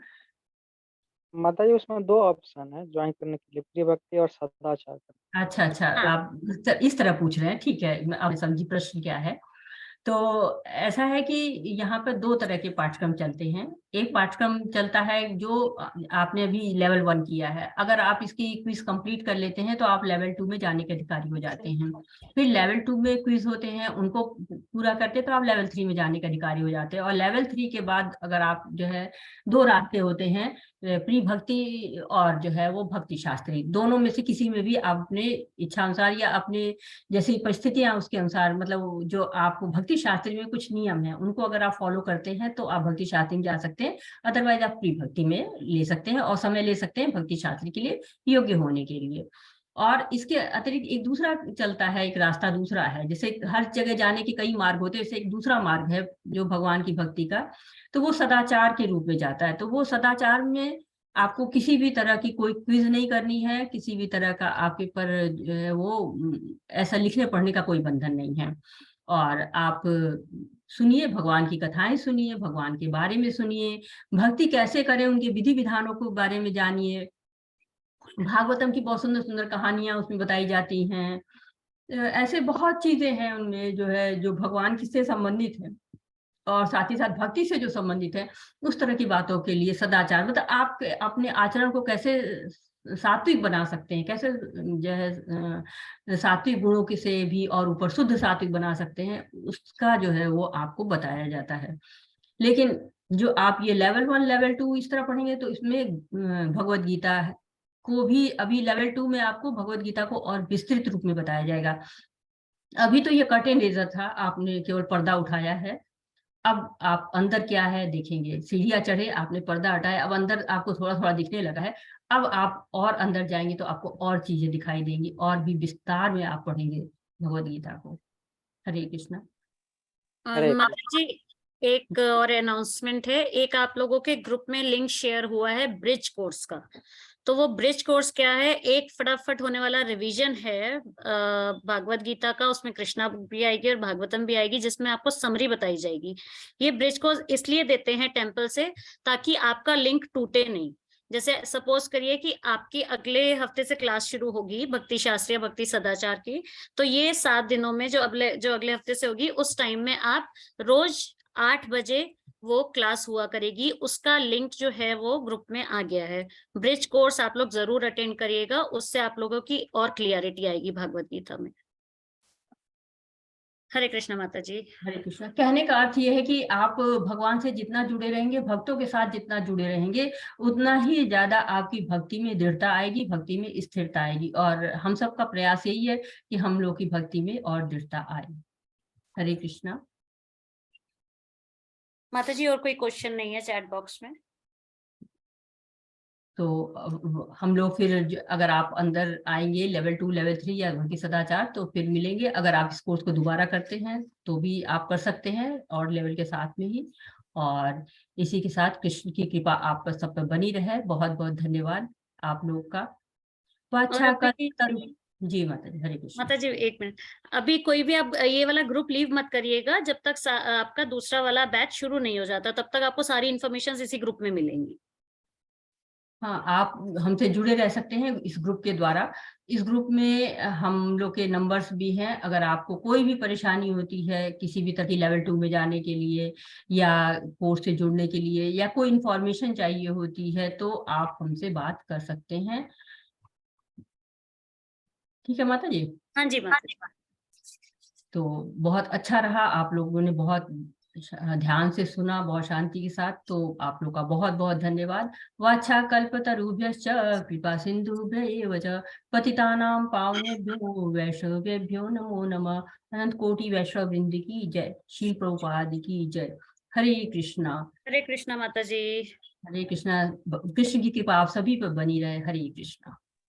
माता जी उसमें 2 ऑप्शन है ज्वाइन करने के लिए, प्रिय भक्ति और सदाचार करना। अच्छा अच्छा, आप इस तरह पूछ रहे हैं, ठीक है, मैं अब समझी प्रश्न क्या है। तो ऐसा है कि यहाँ पर 2 तरह के पाठ्यक्रम चलते हैं। एक पाठ्यक्रम चलता है जो आपने अभी लेवल 1 किया है, अगर आप इसकी क्विज कंप्लीट कर लेते हैं तो आप लेवल 2 में जाने के अधिकारी हो जाते हैं। फिर लेवल 2 में क्विज होते हैं, उनको पूरा करते तो आप लेवल 3 में जाने के अधिकारी हो जाते हैं। और लेवल 3 के बाद अगर आप जो है 2 रास्ते होते हैं, प्री भक्ति और जो है वो भक्ति शास्त्री, दोनों में से किसी में भी आप अपने इच्छा अनुसार या अपने जैसी परिस्थितियां उसके अनुसार, मतलब जो आपको भक्ति शास्त्री में कुछ नियम है उनको अगर आप फॉलो करते हैं तो आप भक्ति शास्त्री में जा सकते हैं। अदरवाइज आप प्री भक्ति में ले सकते हैं और समय ले सकते हैं भक्ति शास्त्री के लिए योग्य होने के लिए। और इसके अतिरिक्त एक दूसरा चलता है, एक रास्ता दूसरा है, जैसे हर जगह जाने के कई मार्ग होते हैं, जैसे एक दूसरा मार्ग है जो भगवान की भक्ति का, तो वो सदाचार के रूप में जाता है। तो वो सदाचार में आपको किसी भी तरह की कोई क्विज नहीं करनी है, किसी भी तरह का आपके पर वो ऐसा लिखने पढ़ने का कोई बंधन नहीं है। और आप सुनिए, भगवान की कथाएं सुनिए, भगवान के बारे में सुनिए, भक्ति कैसे करें उनके विधि विधानों के बारे में जानिए। भागवतम की बहुत सुंदर सुंदर कहानियां उसमें बताई जाती हैं। ऐसे बहुत चीजें हैं उनमें जो है जो भगवान किससे संबंधित है और साथ ही साथ भक्ति से जो संबंधित है, उस तरह की बातों के लिए सदाचार, मतलब आप अपने आचरण को कैसे सात्विक बना सकते हैं, कैसे जो है सात्विक गुणों के से भी और ऊपर शुद्ध सात्विक बना सकते हैं, उसका जो है वो आपको बताया जाता है। लेकिन जो आप ये लेवल 1 लेवल 2 इस तरह पढ़ेंगे तो इसमें भगवत गीता को भी अभी लेवल 2 में आपको भगवत गीता को और विस्तृत रूप में बताया जाएगा। अभी तो ये कर्टेन रेजर था, आपने केवल पर्दा उठाया है। अब आप अंदर क्या है देखेंगे, सीढ़ियां चढ़े, आपने पर्दा हटाया, अब अंदर आपको थोड़ा थोड़ा दिखने लगा है। अब आप और अंदर जाएंगे तो आपको और चीजें दिखाई देंगी, और भी विस्तार में आप पढ़ेंगे भगवद गीता को। हरे कृष्णा। और माता जी एक और अनाउंसमेंट है, एक आप लोगों के ग्रुप में लिंक शेयर हुआ है ब्रिज कोर्स का। तो वो ब्रिज कोर्स क्या है? एक फटाफट होने वाला रिवीजन है भागवत गीता का, उसमें कृष्णा भी आएगी और भागवतम भी आएगी, जिसमें आपको समरी बताई जाएगी। ये ब्रिज कोर्स इसलिए देते हैं टेम्पल से ताकि आपका लिंक टूटे नहीं, जैसे सपोज करिए कि आपकी अगले हफ्ते से क्लास शुरू होगी भक्ति शास्त्र या भक्ति सदाचार की, तो ये 7 दिनों में जो अगले हफ्ते से होगी, उस टाइम में आप रोज 8 बजे वो क्लास हुआ करेगी। उसका लिंक जो है वो ग्रुप में आ गया है। ब्रिज कोर्स आप लोग जरूर अटेंड करिएगा, उससे आप लोगों की और क्लियरिटी आएगी भगवत गीता में। हरे कृष्णा माता जी। हरे कृष्णा। कहने का अर्थ ये है कि आप भगवान से जितना जुड़े रहेंगे, भक्तों के साथ जितना जुड़े रहेंगे, उतना ही ज्यादा आपकी भक्ति में दृढ़ता आएगी, भक्ति में स्थिरता आएगी। और हम सबका प्रयास यही है कि हम लोग की भक्ति में और दृढ़ता आए। हरे कृष्णा। माता जी और कोई क्वेश्चन नहीं है चैट बॉक्स में? तो हम लोग फिर अगर आप अंदर आएंगे लेवल 2 लेवल 3 या भक्ति सदाचार तो फिर मिलेंगे। अगर आप इस कोर्स को दोबारा करते हैं तो भी आप कर सकते हैं और लेवल के साथ में ही। और इसी के साथ कृष्ण की कृपा आप पर सब पर बनी रहे। बहुत बहुत धन्यवाद आप लोग का। अच्छा जी माता जी। हरे कृष्ण। माता जी एक मिनट, अभी कोई भी आप ये वाला ग्रुप लीव मत करिएगा जब तक आपका दूसरा वाला बैच शुरू नहीं हो जाता, तब तक आपको सारी इन्फॉर्मेशन इसी ग्रुप में मिलेंगी। हाँ, आप हमसे जुड़े रह सकते हैं इस ग्रुप के द्वारा। इस ग्रुप में हम लोग के नंबर्स भी हैं। अगर आपको कोई भी परेशानी होती है किसी भी तरह की लेवल 2 में जाने के लिए या कोर्स से जुड़ने के लिए या कोई इंफॉर्मेशन चाहिए होती है तो आप हमसे बात कर सकते हैं। ठीक है माता जी। हाँ जी माता जी। तो बहुत अच्छा रहा, आप लोगों ने बहुत ध्यान से सुना, बहुत शांति के साथ। तो आप लोग का बहुत बहुत धन्यवाद। वाछा कल्पतरुभ्यश्च कृपा सिंधुभ्यैव च पतितानां पावनेभ्यो वैष्णवेभ्यो नमो नमः। अनंत कोटि वैष्णव वृंद की जय। श्री प्रभुपाद की जय। हरे कृष्णा। हरे कृष्णा माता जी। हरे कृष्णा। कृष्ण की कृपा आप सभी पर बनी रहे। हरे कृष्णा।